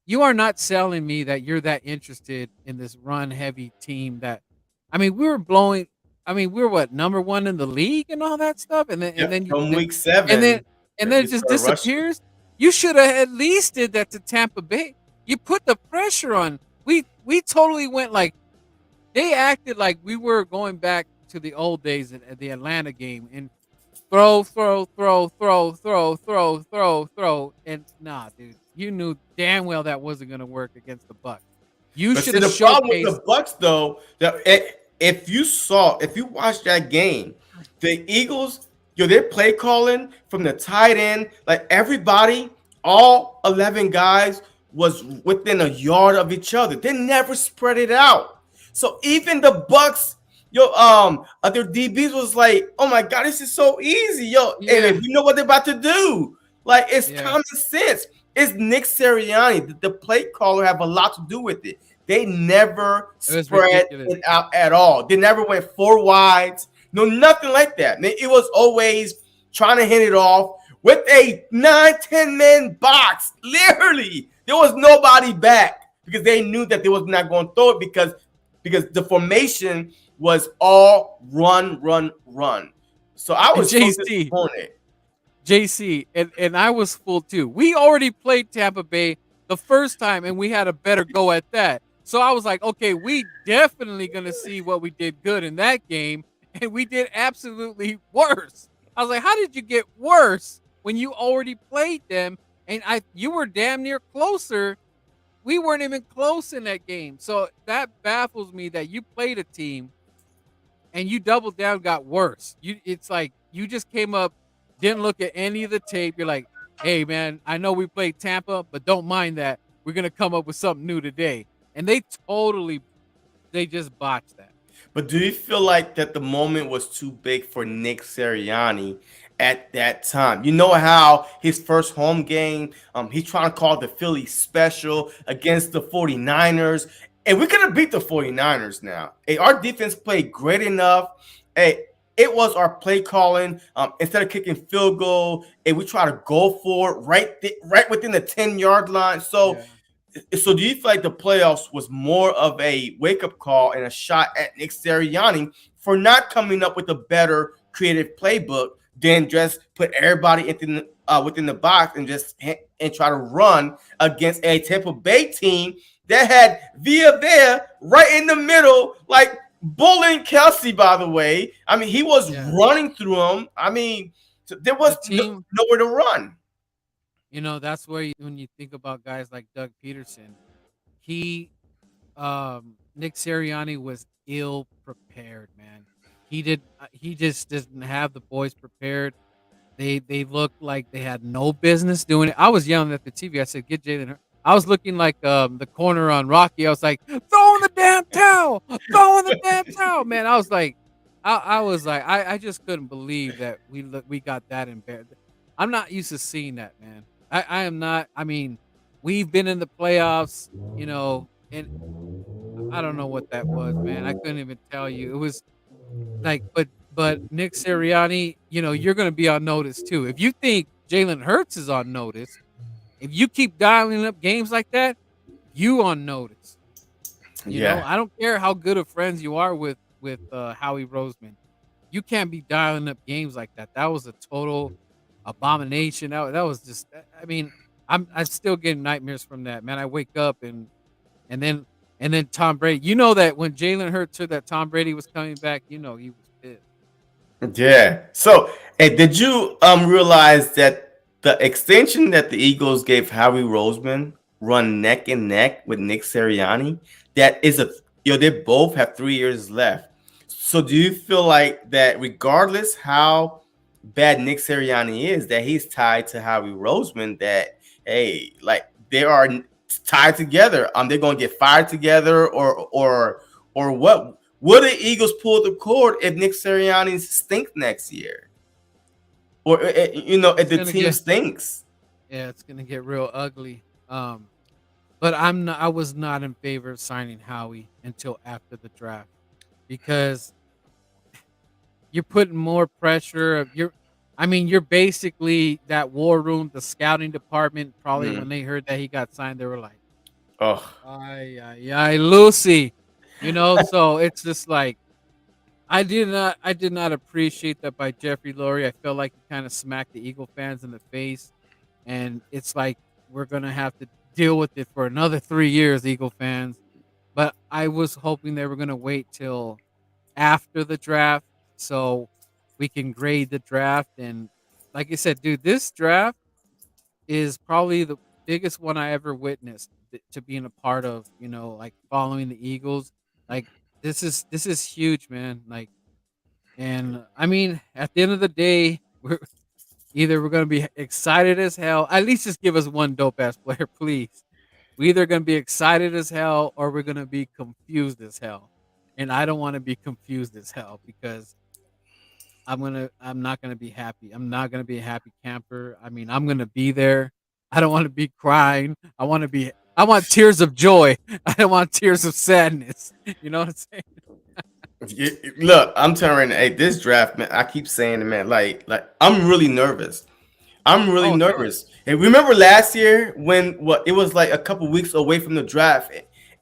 you are not selling me that you're that interested in this run heavy team that I mean, we were what number 1 in the league and all that stuff and then Yep, and then you from then, week 7, and then we it just started rushing. disappears. You should have at least did that to Tampa Bay. You put the pressure on. We totally went like they acted like we were going back to the old days at the Atlanta game and throw, and nah, dude, you knew damn well that wasn't gonna work against the Bucs. You But should see, have the problem with showcased. the Bucks, though, that if you watched that game, the Eagles, their play calling from the tight end, like everybody, all 11 guys was within a yard of each other. They never spread it out. So even the Bucks, Yo, their DBs was like, oh my god, this is so easy, yo. And if Yeah, you know what they're about to do, like it's yeah. common sense. It's Nick Sirianni. The play caller have a lot to do with it. They never It was spread ridiculous. it out at all. They never went four wides. No, nothing like that. It was always trying to hit it off with a 9-10 man box. Literally, there was nobody back because they knew that they was not going to throw it because the formation was all run, run, run. So I And was so JC, disappointed. JC, and I was full too. We already played Tampa Bay the first time, and we had a better go at that. So I was like, okay, we definitely gonna see what we did good in that game, and we did absolutely worse. I was like, how did you get worse when you already played them? And you were damn near closer. We weren't even close in that game. So that baffles me that you played a team and you doubled down, got worse. It's like you just came up, didn't look at any of the tape. You're like, hey man, I know we played Tampa, but don't mind that. We're gonna come up with something new today. And they just botched that. But do you feel like that the moment was too big for Nick Sirianni at that time? You know how his first home game, he's trying to call the Philly special against the 49ers. And we could have beat the 49ers now. Hey, our defense played great enough. Hey, it was our play calling. Instead of kicking field goal, and we try to go for it right within the 10-yard line. Yeah. So do you feel like the playoffs was more of a wake-up call and a shot at Nick Sirianni for not coming up with a better creative playbook than just put everybody within the box and try to run against a Tampa Bay team that had Villa right in the middle, like bullying Kelsey, by the way. I mean, he was Yeah. running through him. I mean, there The was team, nowhere to run. that's where when you think about guys like Doug Peterson, he Nick Sirianni was ill prepared, man. He just didn't have the boys prepared. They looked like they had no business doing it. I was yelling at the TV. I said, "Get Jalen Hurts." I was looking like the corner on Rocky. I was like, "Throw in the damn towel! Throw in the damn towel!" Man, I was like, I just couldn't believe that we got that embarrassed. I'm not used to seeing that, man. I am not. I mean, we've been in the playoffs, and I don't know what that was, man. I couldn't even tell you. It was like, but Nick Sirianni, you're going to be on notice too. If you think Jalen Hurts is on notice, if you keep dialing up games like that, you on notice. Yeah. I don't care how good of friends you are with Howie Roseman. You can't be dialing up games like that. That was a total abomination. That was just. I mean, I'm still getting nightmares from that, man. I wake up and then Tom Brady. You know that when Jalen Hurts heard that Tom Brady was coming back, he was pissed. Yeah. So, and did you realize that the extension that the Eagles gave Howie Roseman run neck and neck with Nick Sirianni? That is they both have 3 years left. So, do you feel like that regardless how bad Nick Sirianni is, that he's tied to Howie Roseman? That hey, like they are tied together. They're gonna get fired together, or what? Will the Eagles pull the cord if Nick Sirianni stinks next year, or if It's the gonna team get stinks? Yeah, it's gonna get real ugly. But I was not in favor of signing Howie until after the draft because you're putting more pressure. You're basically that war room, the scouting department. Probably Mm. when they heard that he got signed, they were like, Oh, "Ay, ay, ay, Lucy," So it's just like I did not appreciate that by Jeffrey Lurie. I felt like he kind of smacked the Eagle fans in the face, and it's like we're gonna have to deal with it for another 3 years, Eagle fans. But I was hoping they were gonna wait till after the draft so we can grade the draft. And like I said, dude, this draft is probably the biggest one I ever witnessed to being a part of. Like following the Eagles. Like this is huge, man. Like, and I mean, at the end of the day, we're gonna be excited as hell. At least just give us one dope ass player, please. We either gonna be excited as hell or we're gonna be confused as hell. and I don't want to be confused as hell because I'm not gonna be happy. I'm not gonna be a happy camper. I mean, I'm gonna be there. I don't want to be crying. I want tears of joy. I don't want tears of sadness. You know what I'm saying? Look, I'm telling you, hey, this draft, man. I keep saying it, man. Like I'm really nervous. I'm really Oh yeah. nervous. And remember last year when what it was like a couple weeks away from the draft,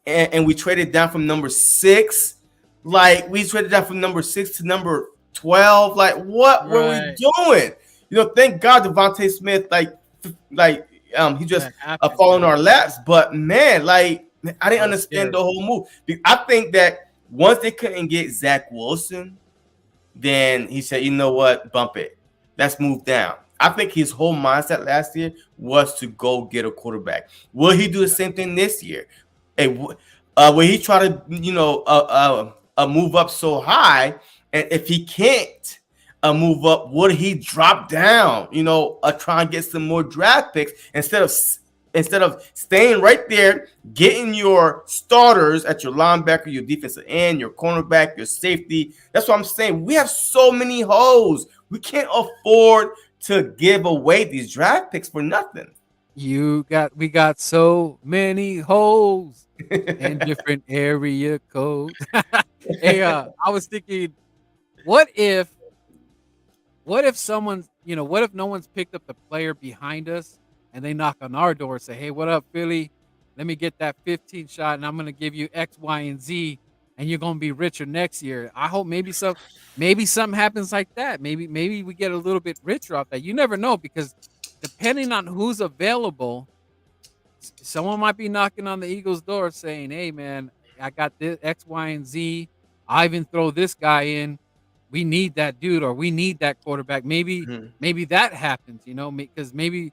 and we traded down from number 6. Like we traded down from number 6 to number 12. Like what were we Right. doing? Thank God Devontae Smith, he just That happened. fall in Yeah. our laps. But man, like I didn't That was understand the scary. whole move. I think that once they couldn't get Zach Wilson, then he said, you know what, bump it. Let's move down. I think his whole mindset last year was to go get a quarterback. Will he do the Yeah. same thing this year? Will he try to, move up so high? And if he can't move up, would he drop down? Try and get some more draft picks instead of staying right there, getting your starters at your linebacker, your defensive end, your cornerback, your safety. That's what I'm saying. We have so many holes. We can't afford to give away these draft picks for nothing. We got so many holes and different area codes. Hey, I was thinking, what if someone's, what if no one's picked up the player behind us and they knock on our door and say, hey, what up, Philly? Let me get that 15 shot and I'm going to give you X, Y, and Z and you're going to be richer next year. I hope maybe something happens like that. Maybe we get a little bit richer off that. You never know because depending on who's available, someone might be knocking on the Eagles' door saying, hey, man, I got this X, Y, and Z. I even throw this guy in. We need that dude or we need that quarterback. Mhm. Maybe that happens, because maybe,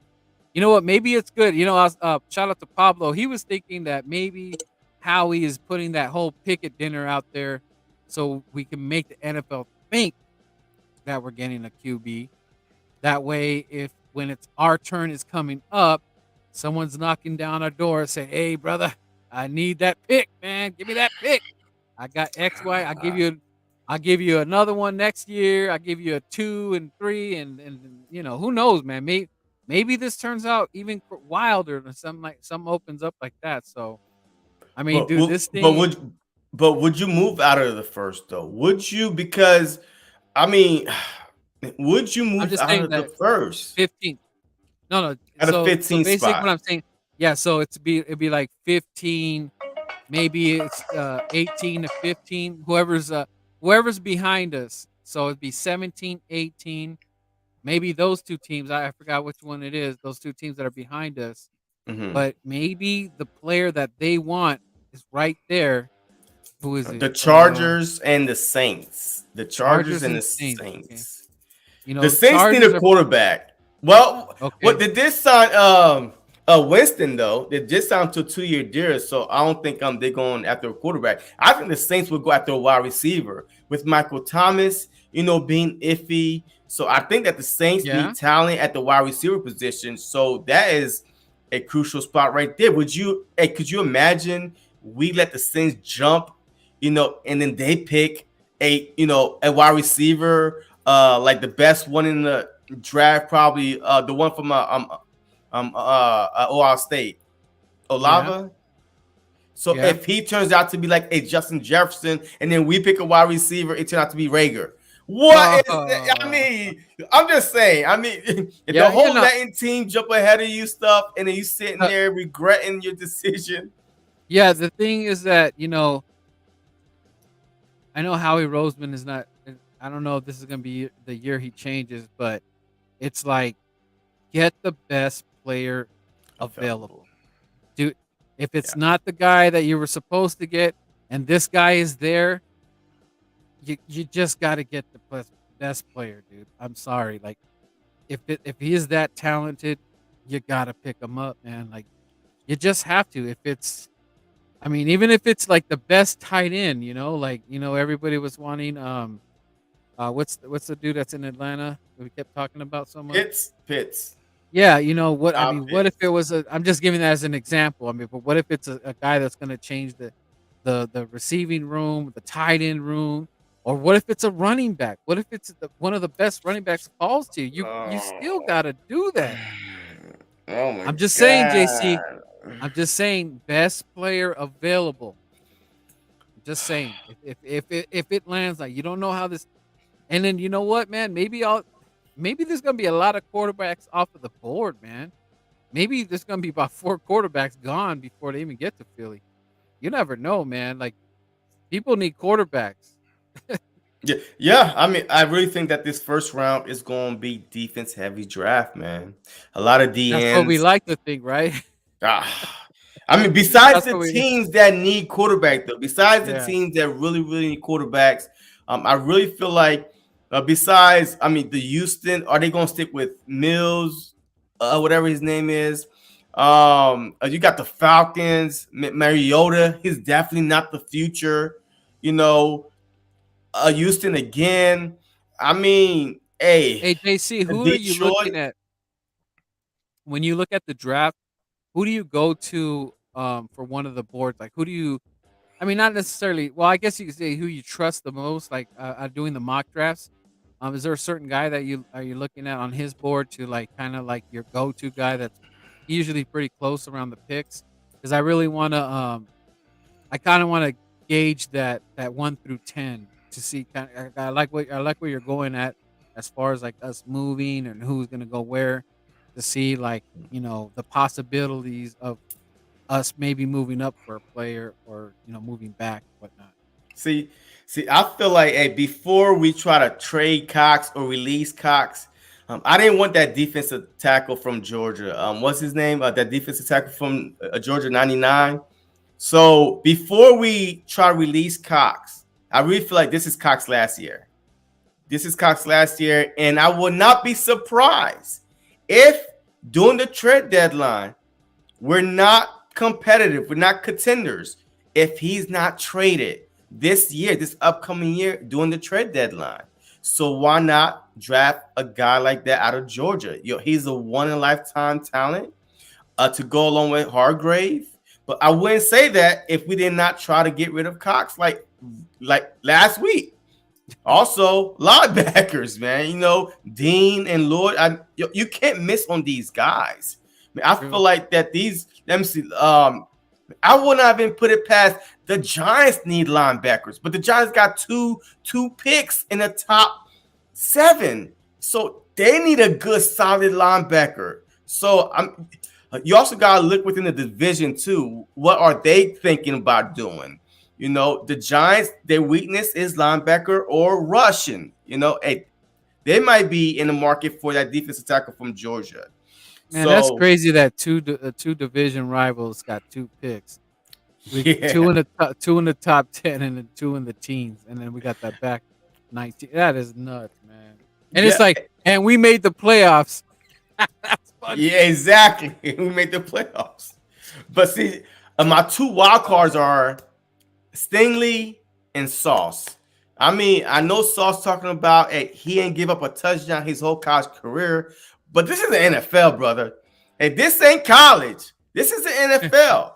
you know what, maybe it's good. I was, shout out to Pablo. He was thinking that maybe Howie is putting that whole Pickett dinner out there so we can make the NFL think that we're getting a QB. That way, if when it's our turn is coming up, someone's knocking down our door, say, "Hey, brother, I need that pick, man. Give me that pick. I got X, Y. I'll give you another one next year. I'll give you a 2 and 3, and who knows, man? Maybe this turns out even wilder or something opens up like that. So, I mean, But dude, would this but thing. would but would you move out of the first though? Would you? Because I mean, would you I'm move just out saying of the that first 15. No, no. at a So 15 basically, what spot? I'm saying, yeah. So it'd be like 15. Maybe it's 18 to 15. Whoever's behind us. So it'd be 17, 18. Maybe those two teams. I forgot which one it is. Those two teams that are behind us. Hmm. But maybe the player that they want is right there. Who is it? The Chargers and the Saints. The Chargers Chargers and and the Saints. Okay. Saints. The Saints need Chargers a are quarterback. Well, what okay. did this sign? Winston though. They just signed to a 2-year deal, so I don't think they're going after a quarterback. I think the Saints would go after a wide receiver with Michael Thomas, being iffy. So I think that the Saints Yeah. need talent at the wide receiver position. So that is a crucial spot right there. Could you imagine we let the Saints jump, and then they pick a wide receiver, like the best one in the draft, probably the one from Ohio State, Yeah. Olava. So Yeah. if he turns out to be like a Justin Jefferson, and then we pick a wide receiver, it turned out to be Reagor. What is? I Oh. mean, I'm just saying. I mean, if the Yeah. whole No. Latin team jump ahead of you stuff, and then you sitting Uh, there regretting your decision. yeah. The thing is that I know Howie Roseman is not. I don't know if this is gonna be the year he changes, but it's like get the best player Available. available, dude. If Yeah. it's not the guy that you were supposed to get, and this guy is there, you just got to get the best player, dude. I'm sorry, like if he is that talented, you gotta pick him up, man. Like you just have to. If it's I mean, even if it's like the best tight end, like everybody was wanting what's the dude that's in Atlanta that we kept talking about so much? Pitts, Yeah, what I Kyle mean, what if Pitts. it was I'm just giving that as an example. I mean, but what if it's a guy that's gonna change the receiving room, the tight end room, or what if it's a running back? What if it's one of the best running backs falls to you? You still Oh, got to do that. oh my I'm just saying, JC. God. I'm just saying, best player available. I'm just saying, if it lands like you don't know how this, and then you know what, man, maybe there's gonna be a lot of quarterbacks off of the board, man. Maybe there's gonna be about 4 quarterbacks gone before they even get to Philly. You never know, man. Like people need quarterbacks. Yeah, yeah. I mean, I really think that this first round is going to be defense heavy draft, man. A lot of That's what we DNs. like to think, right? Ah, I mean, besides That's the what we. teams that need quarterback, though, besides the Yeah. teams that really, really need quarterbacks, I really feel like, besides, I mean, the Houston, are they going to stick with Mills, whatever his name is? You got the Falcons, Mariota. He's definitely not the future. You know, Houston again. I mean, hey, Hey, JC, who are you Detroit. looking at when you look at the draft? Who do you go to for one of the boards? Like, who do you? I mean, not necessarily. Well, I guess you could say who you trust the most. Like, doing the mock drafts. Is there a certain guy that you looking at on his board to like kind of like your go to guy that's usually pretty close around the picks? Because I really want to I kind of want to gauge that 1 through 10 to see. I like where you're going at as far as like us moving and who's gonna go where to see like the possibilities of us maybe moving up for a player or moving back whatnot. See, I feel like, hey, before we try to trade Cox or release Cox, I didn't want that defensive tackle from Georgia. What's his name? That defensive tackle from Georgia, 99. So before we try to release Cox, I really feel like this is Cox last year. This is Cox last year, and I will not be surprised if during the trade deadline we're not competitive, we're not contenders if he's not traded this year, this upcoming year during the trade deadline. So why not draft a guy like that out of Georgia? He's a one in a lifetime talent to go along with Hargrave. But I wouldn't say that if we did not try to get rid of Cox like last week. Also, linebackers, man. Dean and Lloyd. You can't miss on these guys. I feel True. like that these. Let me see. I would not even put it past the Giants need linebackers, but the Giants got two picks in the top 7, so they need a good solid linebacker. So you also gotta look within the division too. What are they thinking about doing? The Giants, their weakness is linebacker or rushing. Hey, they might be in the market for that defensive tackle from Georgia. Man, that's So crazy that two division rivals got 2 picks. We yeah, two in the top 10 and then 2 in the teens, and then we got that back 19. That is nuts, man. And it's yeah, like, and we made the playoffs. That's funny. yeah, exactly. We made the playoffs. But see, my 2 wild cards are Stingley and Sauce. I mean, I know Sauce talking about he ain't give up a touchdown his whole college career, but this is the NFL, brother. Hey, this ain't college. This is the NFL.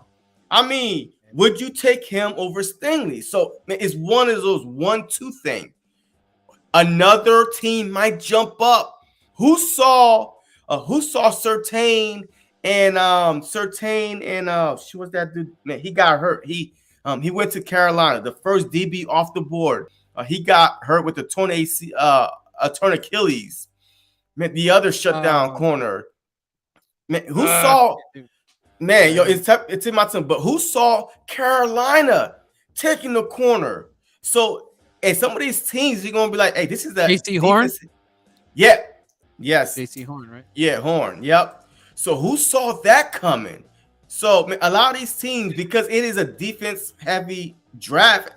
I mean, would you take him over Stingley? So it's one of those 1-2 things. Another team might jump up. Who saw Certain and she was that dude, man, he got hurt. He went to Carolina, the first DB off the board. He got hurt with a torn Achilles. Man, the other shutdown Uh, corner. Man, who uh, saw dude, man, yo, man. it's in my turn, but who saw Carolina taking the corner? So, and some of these teams, you're gonna be like, hey, this is a JC Horn? defense. Yeah, yes, JC Horn, right? yeah, Horn. Yep. So who saw that coming? So a lot of these teams, because it is a defense heavy draft,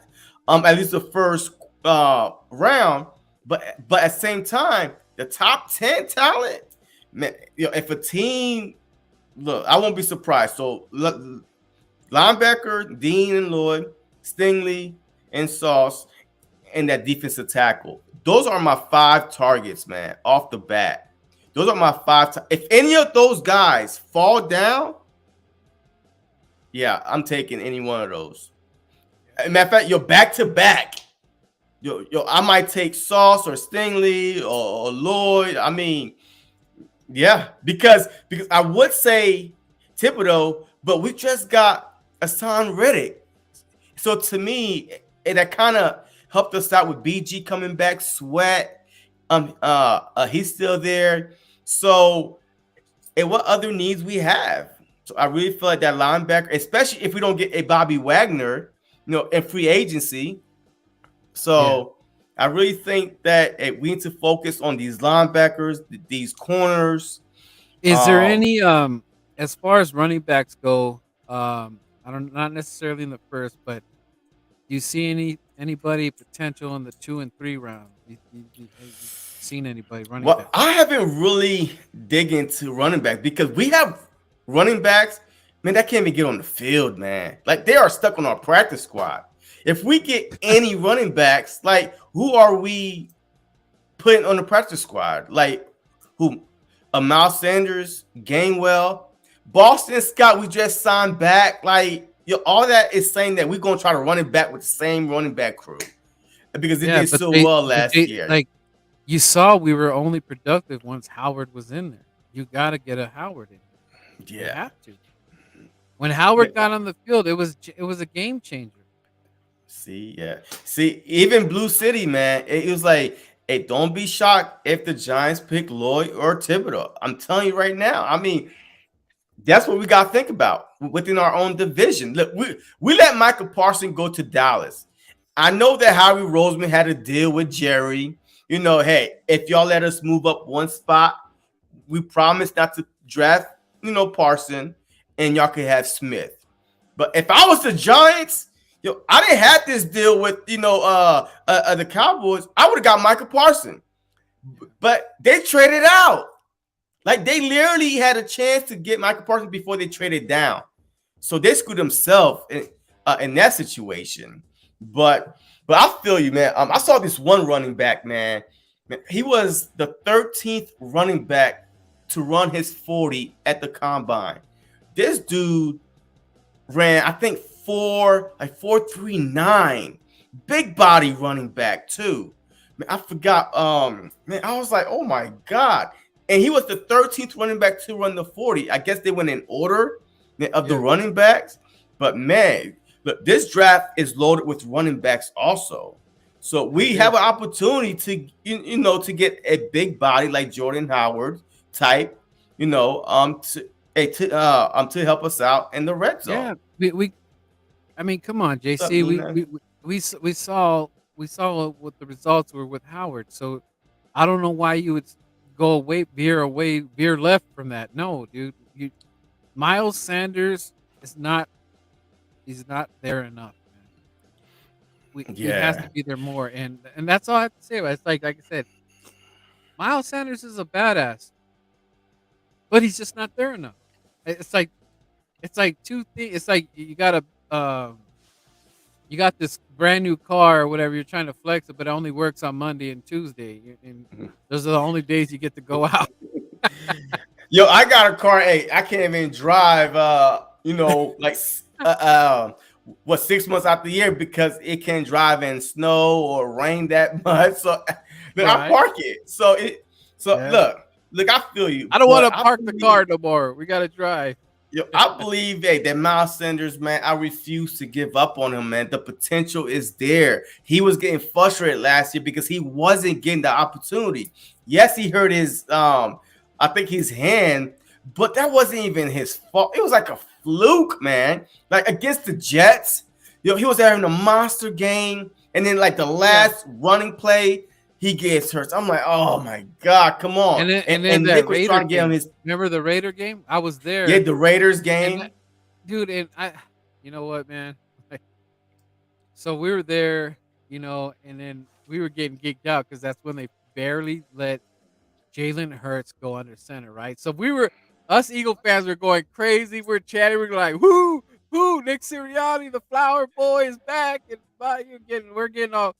at least the first round, but at the same time, the top 10 talent, man, if a team look, I won't be surprised. So linebacker, Dean and Lloyd, Stingley and Sauce, and that defensive tackle. Those are my 5 targets, man, off the bat. Those are my 5. If any of those guys fall down, yeah, I'm taking any one of those. Matter of fact, you're back to back. I might take Sauce or Stingley or Lloyd. I mean, yeah, because I would say Thibodeau, but we just got Hassan Reddick. So to me, that kind of helped us out with BG coming back, Sweat. He's still there. So, and what other needs we have? So I really feel like that linebacker, especially if we don't get a Bobby Wagner, in free agency. So I really think that we need to focus on these linebackers, these corners. Is there any as far as running backs go? I don't not necessarily in the first, but do you see anybody potential in the 2 and 3 round? Have you seen anybody running Well, back? I haven't really dig into running back because we have running backs, man, that can't even get on the field, man. Like they are stuck on our practice squad. If we get any running backs, like who are we putting on the practice squad? Like who? Miles Sanders, Gainwell, Boston Scott. We just signed back. Like all that is saying that we're gonna try to run it back with the same running back crew because it did But so well last year. like you saw, we were only productive once Howard was in there. You got to get a Howard in there. You Yeah. have to. When Howard got on the field, it was a game changer. See, even Blue City, man, it was like, hey, don't be shocked if the Giants pick Lloyd or Thibodeau. I'm telling you right now. I mean, that's what we got to think about within our own division. Look, we let Michael Parsons go to Dallas. I know that Howie Roseman had a deal with Jerry. Hey, if y'all let us move up one spot, we promise not to draft, Parson, and y'all could have Smith. But if I was the Giants, I didn't have this deal with, the Cowboys. I would have got Michael Parsons. But they traded out. Like they literally had a chance to get Michael Parsons before they traded down. So they screwed themselves in that situation. But I feel you, man. I saw this one running back, man. He was the 13th running back to run his 40 at the combine. This dude ran, I think, 4.39. Big body running back, too. Man, I forgot. Man, I was like, oh my God. And he was the 13th running back to run the 40. I guess they went in order of the running backs. But man, look, this draft is loaded with running backs also. So we have an opportunity to, to get a big body like Jordan Howard type, to help us out in the red zone. Yeah, I mean, come on, JC. We saw what the results were with Howard. So I don't know why you would go veer left from that. No, dude. Miles Sanders is not. He's not there enough, man. He has to be there more, and that's all I have to say. It's like I said, Miles Sanders is a badass, but he's just not there enough. It's like two things. It's like you got this brand new car or whatever. You're trying to flex it, but it only works on Monday and Tuesday, and those are the only days you get to go out. Yo, I got a car. Hey, I can't even drive. Like 6 months out the year because it can drive in snow or rain that much. So then I park it. Look, I feel you. I don't want to park the car no more. We got to drive. I believe that Miles Sanders, man, I refuse to give up on him, man. The potential is there. He was getting frustrated last year because he wasn't getting the opportunity. Yes, he hurt his I think his hand, but that wasn't even his fault. It was like a fluke, man. Like against the Jets, he was having a monster game, and then like the last running play, he gets hurt. I'm like, oh my God, come on. And then Nick was trying to get him his. Remember the Raider game? I was there. Yeah, the Raiders game, dude. And you know what, man? So we were there, and then we were getting geeked out because that's when they barely let Jalen Hurts go under center, right? So us Eagle fans were going crazy. We're chatting. We're like, whoo, Nick Sirianni, the flower boy is back. And we're getting all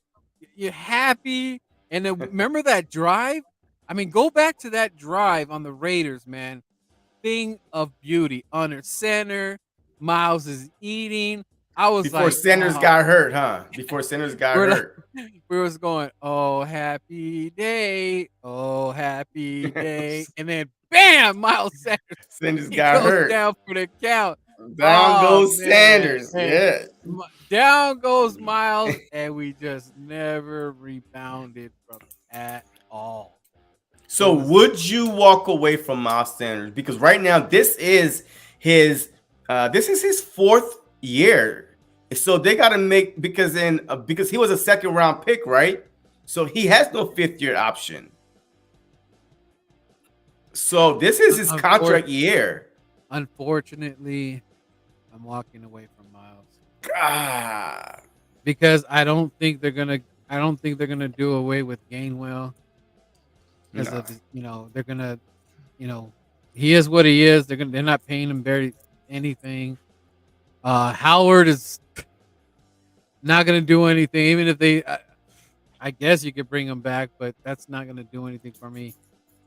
you're happy. And then remember that drive? I mean, go back to that drive on the Raiders, man. Thing of beauty. Under center. Miles is eating. I was Before like, Sanders got hurt, huh? Before Sanders got we're like, hurt. we was going, oh happy day, oh happy day, and then bam, Miles Sanders, Sanders he got goes hurt. down for the count. Down Oh goes man, Sanders. hey, Yeah. down goes Miles, and we just never rebounded from it at all. It So was would you walk away from Miles Sanders? Because right now his this is his fourth year. So they got to make because he was a second round pick, right? So he has no fifth year option. So this is his contract year. unfortunately, I'm walking away from Miles God. because I don't think they're gonna. I don't think they're gonna do away with Gainwell because No. of they're gonna he is what he is. They're not paying him barely anything. Howard is not gonna do anything, even if they. I guess you could bring him back, but that's not gonna do anything for me.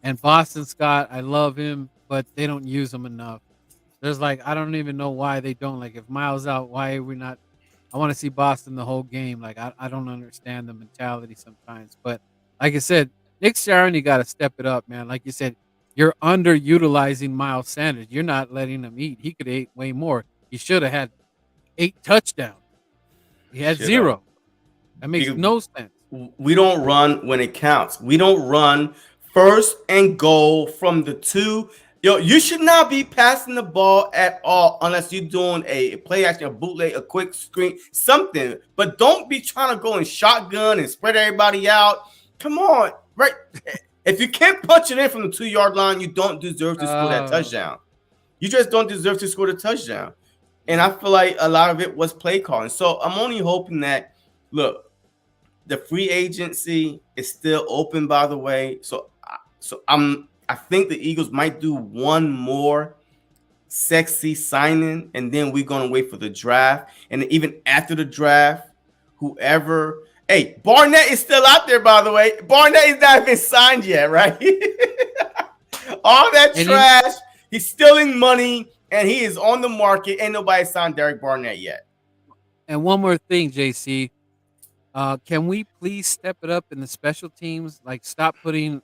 And Boston Scott, I love him, but they don't use him enough. There's like I don't even know why they don't. Like if Miles out, why are we not? I want to see Boston the whole game. Like I don't understand the mentality sometimes. But like I said, Nick Sirianni got to step it up, man. Like you said, you're underutilizing Miles Sanders. You're not letting him eat. He could have ate way more. He should have had 8 touchdowns. He had 0. That makes no sense. We don't run when it counts. We don't run first and goal from the 2. Yo, you should not be passing the ball at all unless you're doing a play action, a bootleg, a quick screen, something. But don't be trying to go in shotgun and spread everybody out. Come on, right? If you can't punch it in from the 2-yard line, you don't deserve to score that touchdown. You just don't deserve to score the touchdown. And I feel like a lot of it was play calling. So I'm only hoping that, look, the free agency is still open, by the way. I think the Eagles might do one more sexy signing, and then we're gonna wait for the draft. And even after the draft, whoever. Hey, Barnett is still out there, by the way. Barnett is not even signed yet, right? All that trash. He's stealing money, and he is on the market. Ain't nobody signed Derek Barnett yet. And one more thing, JC. Can we please step it up in the special teams? Like, stop putting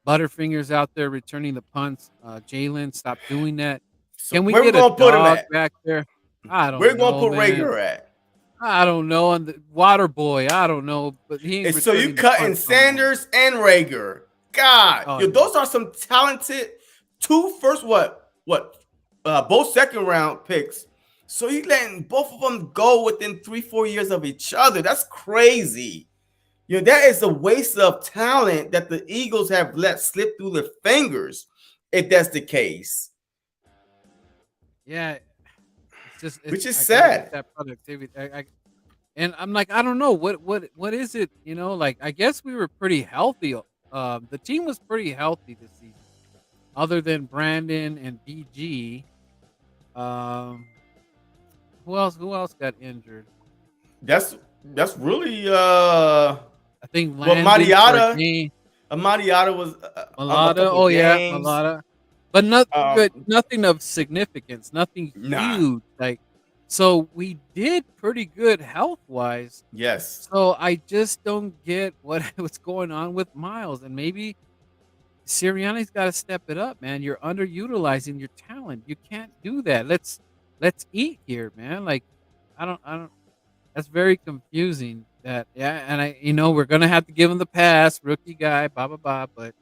Butterfingers out there returning the punts. Jalen, stop doing that. So can we get a dog back there? I don't know. We're going to put Reagor at. I don't know. And the water boy, I don't know. But he ain't. So you cutting Sanders and Reagor. God, those are some talented both second round picks. So you letting both of them go within 3-4 years of each other. That's crazy. That is a waste of talent that the Eagles have let slip through their fingers, if that's the case. Yeah. Which is sad. That productivity. And I'm like, I don't know. What is it? Like, I guess we were pretty healthy. The team was pretty healthy this season. Other than Brandon and BG. Who else got injured? That's really I think Mariota was Malata. Oh yeah, Malata. But nothing of significance, nothing huge. Like, so we did pretty good health wise. Yes. So I just don't get what's going on with Miles, and maybe Sirianni's got to step it up, man. You're underutilizing your talent. You can't do that. Let's eat here, man. Like, I don't. That's very confusing. And we're gonna have to give him the pass, rookie guy, blah blah blah. But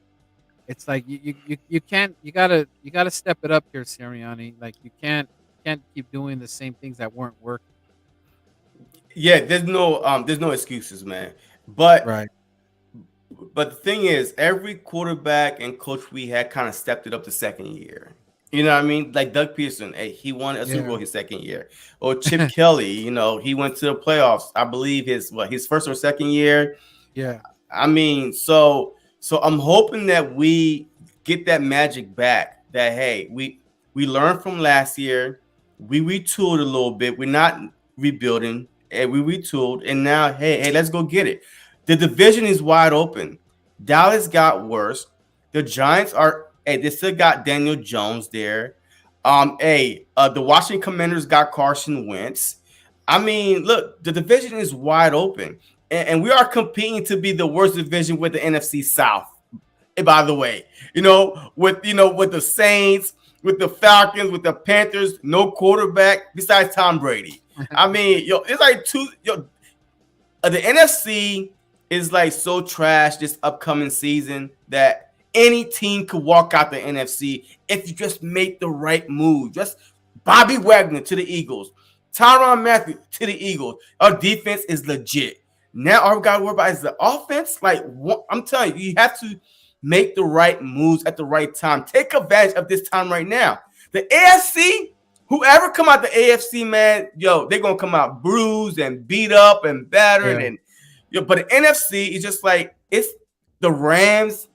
it's like you can't. You gotta step it up here, Sirianni. Like, you can't keep doing the same things that weren't working. Yeah, there's no excuses, man. But right. But the thing is, every quarterback and coach we had kind of stepped it up the second year. You know what I mean? Like Doug Peterson, he won a Super Bowl his second year. Or Chip Kelly, he went to the playoffs. I believe his first or second year. Yeah. I mean, so I'm hoping that we get that magic back. That hey, we learned from last year. We retooled a little bit. We're not rebuilding, and we retooled. And now, hey, let's go get it. The division is wide open. Dallas got worse. The Giants are. Hey, they still got Daniel Jones there. The Washington Commanders got Carson Wentz. I mean, look, the division is wide open, and we are competing to be the worst division with the NFC South. By the way, with the Saints, with the Falcons, with the Panthers, no quarterback besides Tom Brady. I mean, it's like the NFC is like so trash this upcoming season that any team could walk out the NFC if you just make the right move. Just Bobby Wagner to the Eagles, Tyrann Matthew to the Eagles. Our defense is legit. Now all we got to worry about is the offense. Like I'm telling you, you have to make the right moves at the right time. Take advantage of this time right now. The AFC, whoever come out the AFC, man, they're gonna come out bruised and beat up and battered, Yeah. and but the NFC is just like it's the Rams,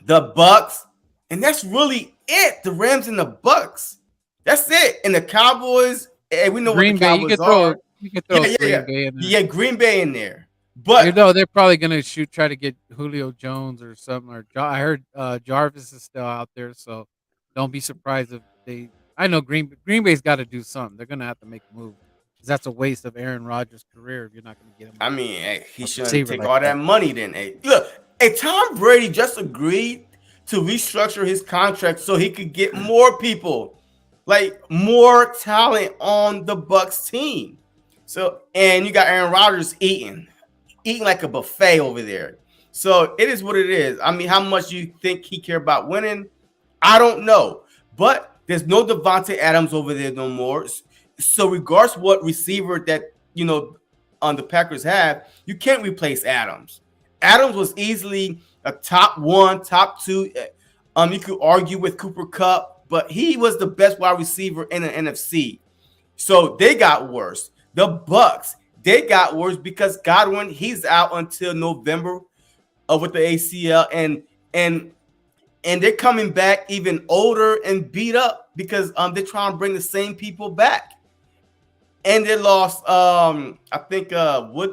the Bucks, and that's really it. The Rams and the Bucks. That's it. And the Cowboys, and we know what the Green Bay, Cowboys are. you could Yeah, throw yeah, Green yeah. Bay in there. Yeah, Green Bay in there. But They're probably gonna try to get Julio Jones or something. Or I heard Jarvis is still out there, so don't be surprised if they. I know Green Bay's got to do something. They're gonna have to make a move because that's a waste of Aaron Rodgers' career if you're not gonna get him I mean, hey, he a shouldn't receiver take like all that that. money then. Hey, look, hey, Tom Brady just agreed to restructure his contract so he could get more people, like more talent on the Bucks team. So, and you got Aaron Rodgers eating like a buffet over there. So it is what it is. I mean, how much you think he care about winning? I don't know. But there's no Devontae Adams over there no more. So regardless what receiver that on the Packers have, you can't replace Adams. Adams was easily a top one, top two. You could argue with Cooper Kupp, but he was the best wide receiver in the NFC. So they got worse. The Bucks, they got worse because Godwin, he's out until November with the ACL, and they're coming back even older and beat up because they're trying to bring the same people back. And they lost I think Godfrey,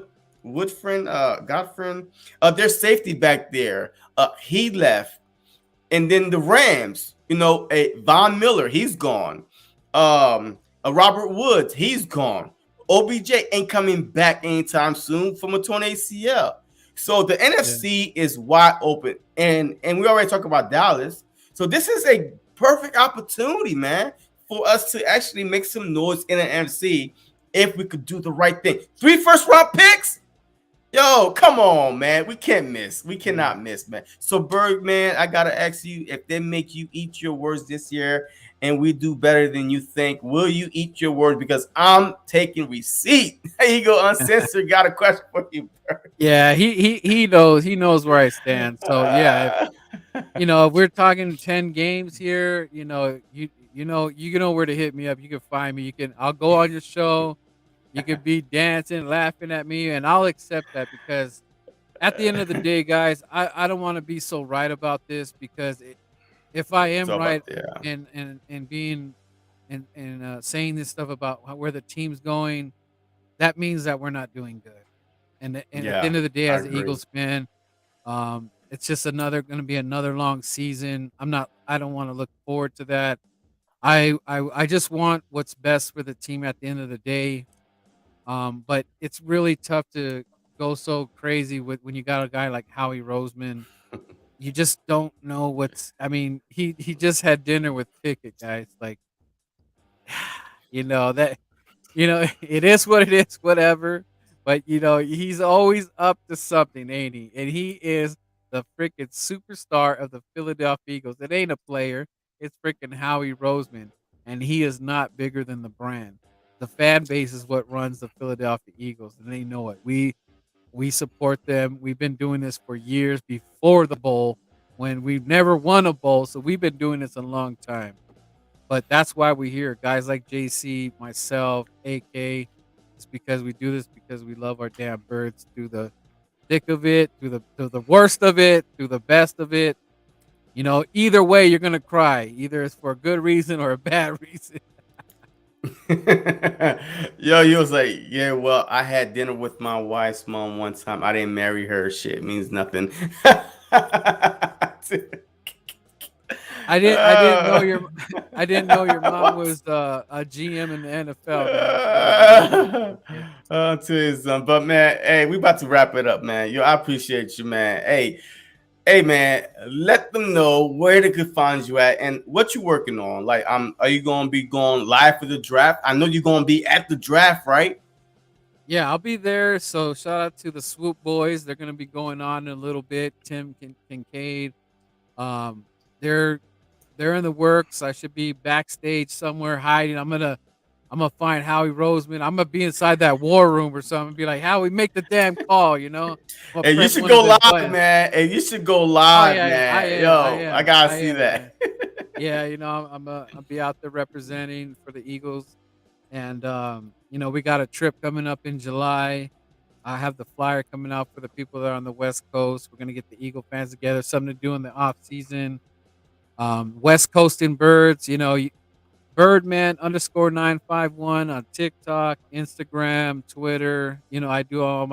their safety back there. He left. And then the Rams, Von Miller, he's gone. Robert Woods, he's gone. OBJ ain't coming back anytime soon from a torn ACL. So the NFC is wide open. And we already talked about Dallas. So this is a perfect opportunity, man, for us to actually make some noise in the NFC if we could do the right thing. 3 first-round picks? Yo, come on, man. We can't miss. We cannot miss, man. So, Berg, man, I got to ask you, if they make you eat your words this year and we do better than you think, will you eat your words? Because I'm taking receipt. There you go, Uncensored. Got a question for you, Berg. Yeah, he knows where I stand. So yeah, if we're talking 10 games here, you know where to hit me up. You can find me. I'll go on your show. You could be dancing, laughing at me, and I'll accept that because at the end of the day, guys, I don't want to be so right about this because if I am right and being and saying this stuff about where the team's going, that means that we're not doing good. And at the end of the day, as an Eagles fan, it's just going to be another long season. I don't want to look forward to that. I just want what's best for the team at the end of the day. But it's really tough to go so crazy when you got a guy like Howie Roseman. You just don't know he just had dinner with Pickett, guys. Like, that, it is what it is, whatever. But he's always up to something, ain't he? And he is the freaking superstar of the Philadelphia Eagles. It ain't a player. It's freaking Howie Roseman. And he is not bigger than the brand. The fan base is what runs the Philadelphia Eagles, and they know it. We support them. We've been doing this for years before the bowl, when we've never won a bowl. So we've been doing this a long time. But that's why we're here. Guys like JC, myself, AK. It's because we do this because we love our damn birds through the thick of it, through the worst of it, through the best of it. Either way, you're gonna cry. Either it's for a good reason or a bad reason. Yo, you was like, yeah, well, I had dinner with my wife's mom one time. I didn't marry her. Shit means nothing. I didn't know your I didn't know your mom was a GM in the NFL, man. She was a legend in the NBA. To his son. But man, hey, we about to wrap it up, man. Yo, I appreciate you, man. Hey, man, let them know where they could find you at and what you working on. Like, are you gonna be going live for the draft? I know you're gonna be at the draft, right? Yeah, I'll be there. So shout out to the Swoop Boys. They're gonna be going on in a little bit. Tim Kincaid. Um, they're they're in the works. I should be backstage somewhere hiding. I'm gonna find Howie Roseman. I'm gonna be inside that war room or something. And be like, Howie, make the damn call. I'm gonna Hey, you press should one of go them live, buttons. man. Hey, you should go Oh live, yeah, I man. am. I Yo, I am. gotta I see am, man. that. Yeah, I'll be out there representing for the Eagles, and we got a trip coming up in July. I have the flyer coming out for the people that are on the West Coast. We're gonna get the Eagle fans together, something to do in the off season. West Coasting Birds, Birdman underscore 951 on TikTok, Instagram, Twitter. I do all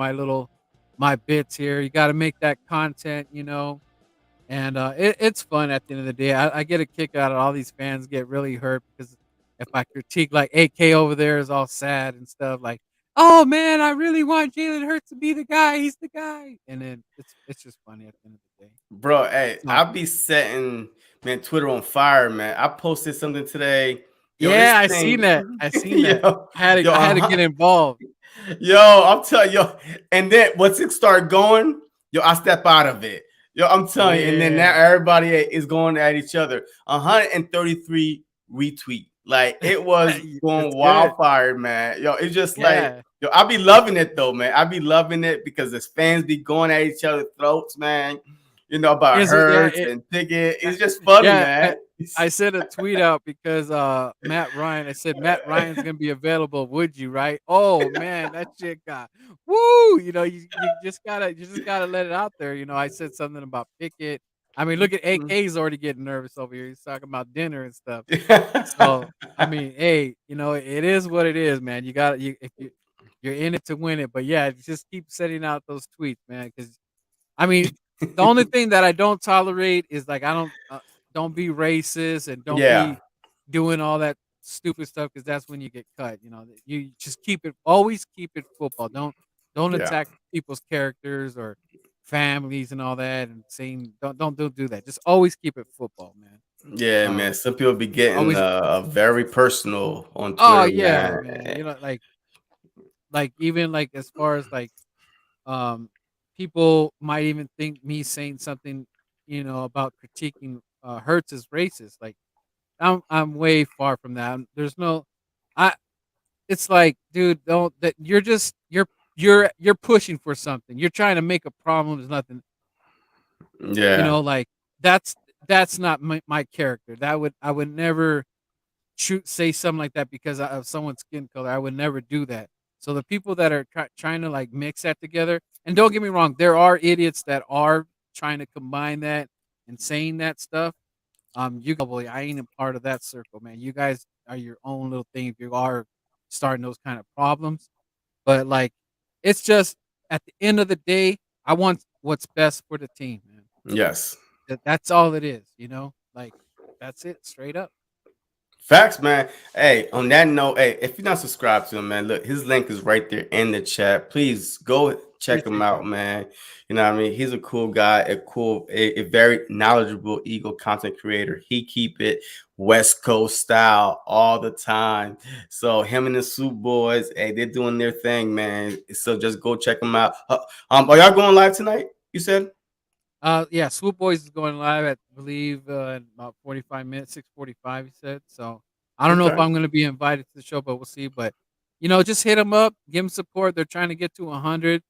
my bits here. You got to make that content, and it's fun at the end of the day. I get a kick out of all these fans get really hurt because if I critique like AK over there is all sad and stuff like, oh man, I really want Jalen Hurts to be the guy. He's the guy, and then it's just funny at the end of the day. Bro, hey, It's all I'll good. be setting man Twitter on fire, man. I posted something today. Yo, this Yeah, I seen thing, that. I seen that. yo, yo, I had to get involved. yo, I'm telling you, and then once it start going, yo, I step out of it. Yo, I'm telling you, and then now Yeah. everybody is going at each other. 133 retweet. Like it was It's going good. wildfire, man. Yo, it's just like, Yeah. yo, I be loving it though, man. I be loving it because the fans be going at each other's throats, man. About Is it yeah, Hurts it and Pickett. uh, It's just funny, yeah, man. I sent a tweet out because, Matt Ryan I said, "Matt Ryan's gonna be available, would you?" Right? Oh, man, that shit got woo! You just gotta let it out there, I said something about Pickett. I mean, look at AK's already getting nervous over here. He's talking about dinner and stuff. So, I mean, hey, it is what it is, man. You gotta you if you're in it to win it, but yeah, just keep sending out those tweets, man. Because I mean, the only thing that I don't tolerate is like don't be racist and don't Yeah, be doing all that stupid stuff because that's when you get cut. You just always keep it football. Don't yeah, attack people's characters or families and all that and saying don't do that. Just always keep it football, man. yeah, man. Um, Some people be getting always. very personal on Oh Twitter, yeah, man. man. Like even like as far as like um, people might even think me saying something, about critiquing Hertz is racist. Like I'm way far from that. There's no, I. It's like, dude, don't that you're pushing for something. You're trying to make a problem. There's nothing, Yeah, like that's that's not my character. I would never say something like that because of someone's skin color. I would never do that. So the people that are trying to like mix that together, and don't get me wrong, there are idiots that are trying to combine that and saying that stuff. You probably I ain't a part of that circle, man. You guys are your own little thing if you are starting those kind of problems. But like, it's just at the end of the day, I want what's best for the team, man. yes. That's all it is, Like that's it, straight up. Facts, man. Hey, on that note, hey, if you're not subscribed to him, man, look, his link is right there in the chat. Please go check him Appreciate out, that. man. You know what I mean? He's a cool guy, a very knowledgeable Eagle content creator. He keep it West Coast style all the time. So him and the Soup Boys, hey, they're doing their thing, man. So just go check them out. Are y'all going live tonight? You said? Yeah, Swoop Boys is going live at I believe in about 45 minutes, 6:45. He said. So I don't know if Okay. I'm going to be invited to the show, but we'll see. But just hit them up, give them support. They're trying to get to 100.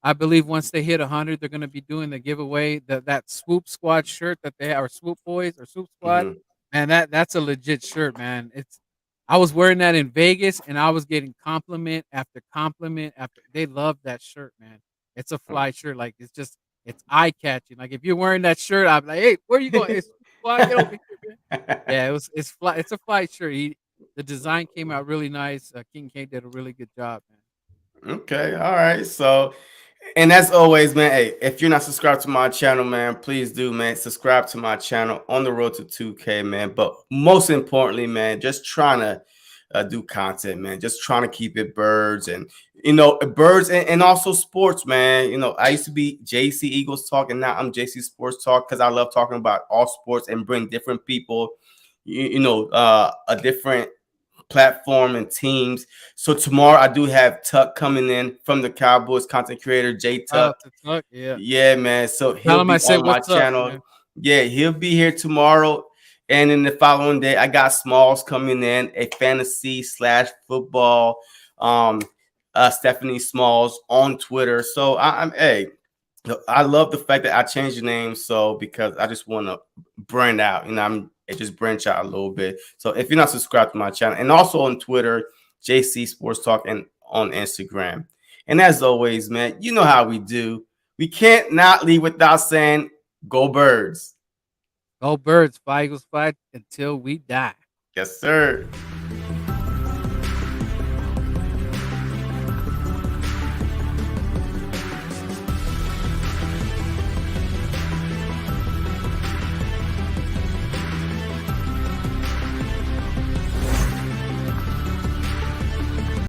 I believe once they hit 100, they're going to be doing the giveaway that Swoop Squad shirt that they have, or Swoop Boys or Swoop Squad. Mhm. Man, that's a legit shirt, man. I was wearing that in Vegas, and I was getting compliment after compliment after. They love that shirt, man. It's a fly shirt. Like it's eye catching. Like if you're wearing that shirt, I'm like, hey, where are you going? It's fly, get over here, man. Yeah, it's fly. It's a fly shirt. The design came out really nice. King K did a really good job, man. Okay, all right. So And as always, man, hey, if you're not subscribed to my channel, man, please do, man. Subscribe to my channel on the road to 2K, man. But most importantly, man, just trying to do content, man. Just trying to keep it birds and, birds and also sports, man. I used to be JC Eagles Talk, and now I'm JC Sports Talk because I love talking about all sports and bring different people, a different platform and teams. So tomorrow I do have Tuck coming in from the Cowboys, content creator J Shout Tuck. out to Tuck. Yeah. Yeah, man. So Tell he'll him I be said on my what's up, channel. man. Yeah, he'll be here tomorrow. And then the following day, I got Smalls coming in, a fantasy slash football. Um, Stephanie Smalls on Twitter. So hey, I love the fact that I changed the name, so because I just want to brand out, it just branch out a little bit. So if you're not subscribed to my channel, and also on Twitter, JC Sports Talk, and on Instagram. And as always, man, you know how we do. We can't not leave without saying, "Go Birds." Go Birds, fight Eagles fight until we die. Yes, sir.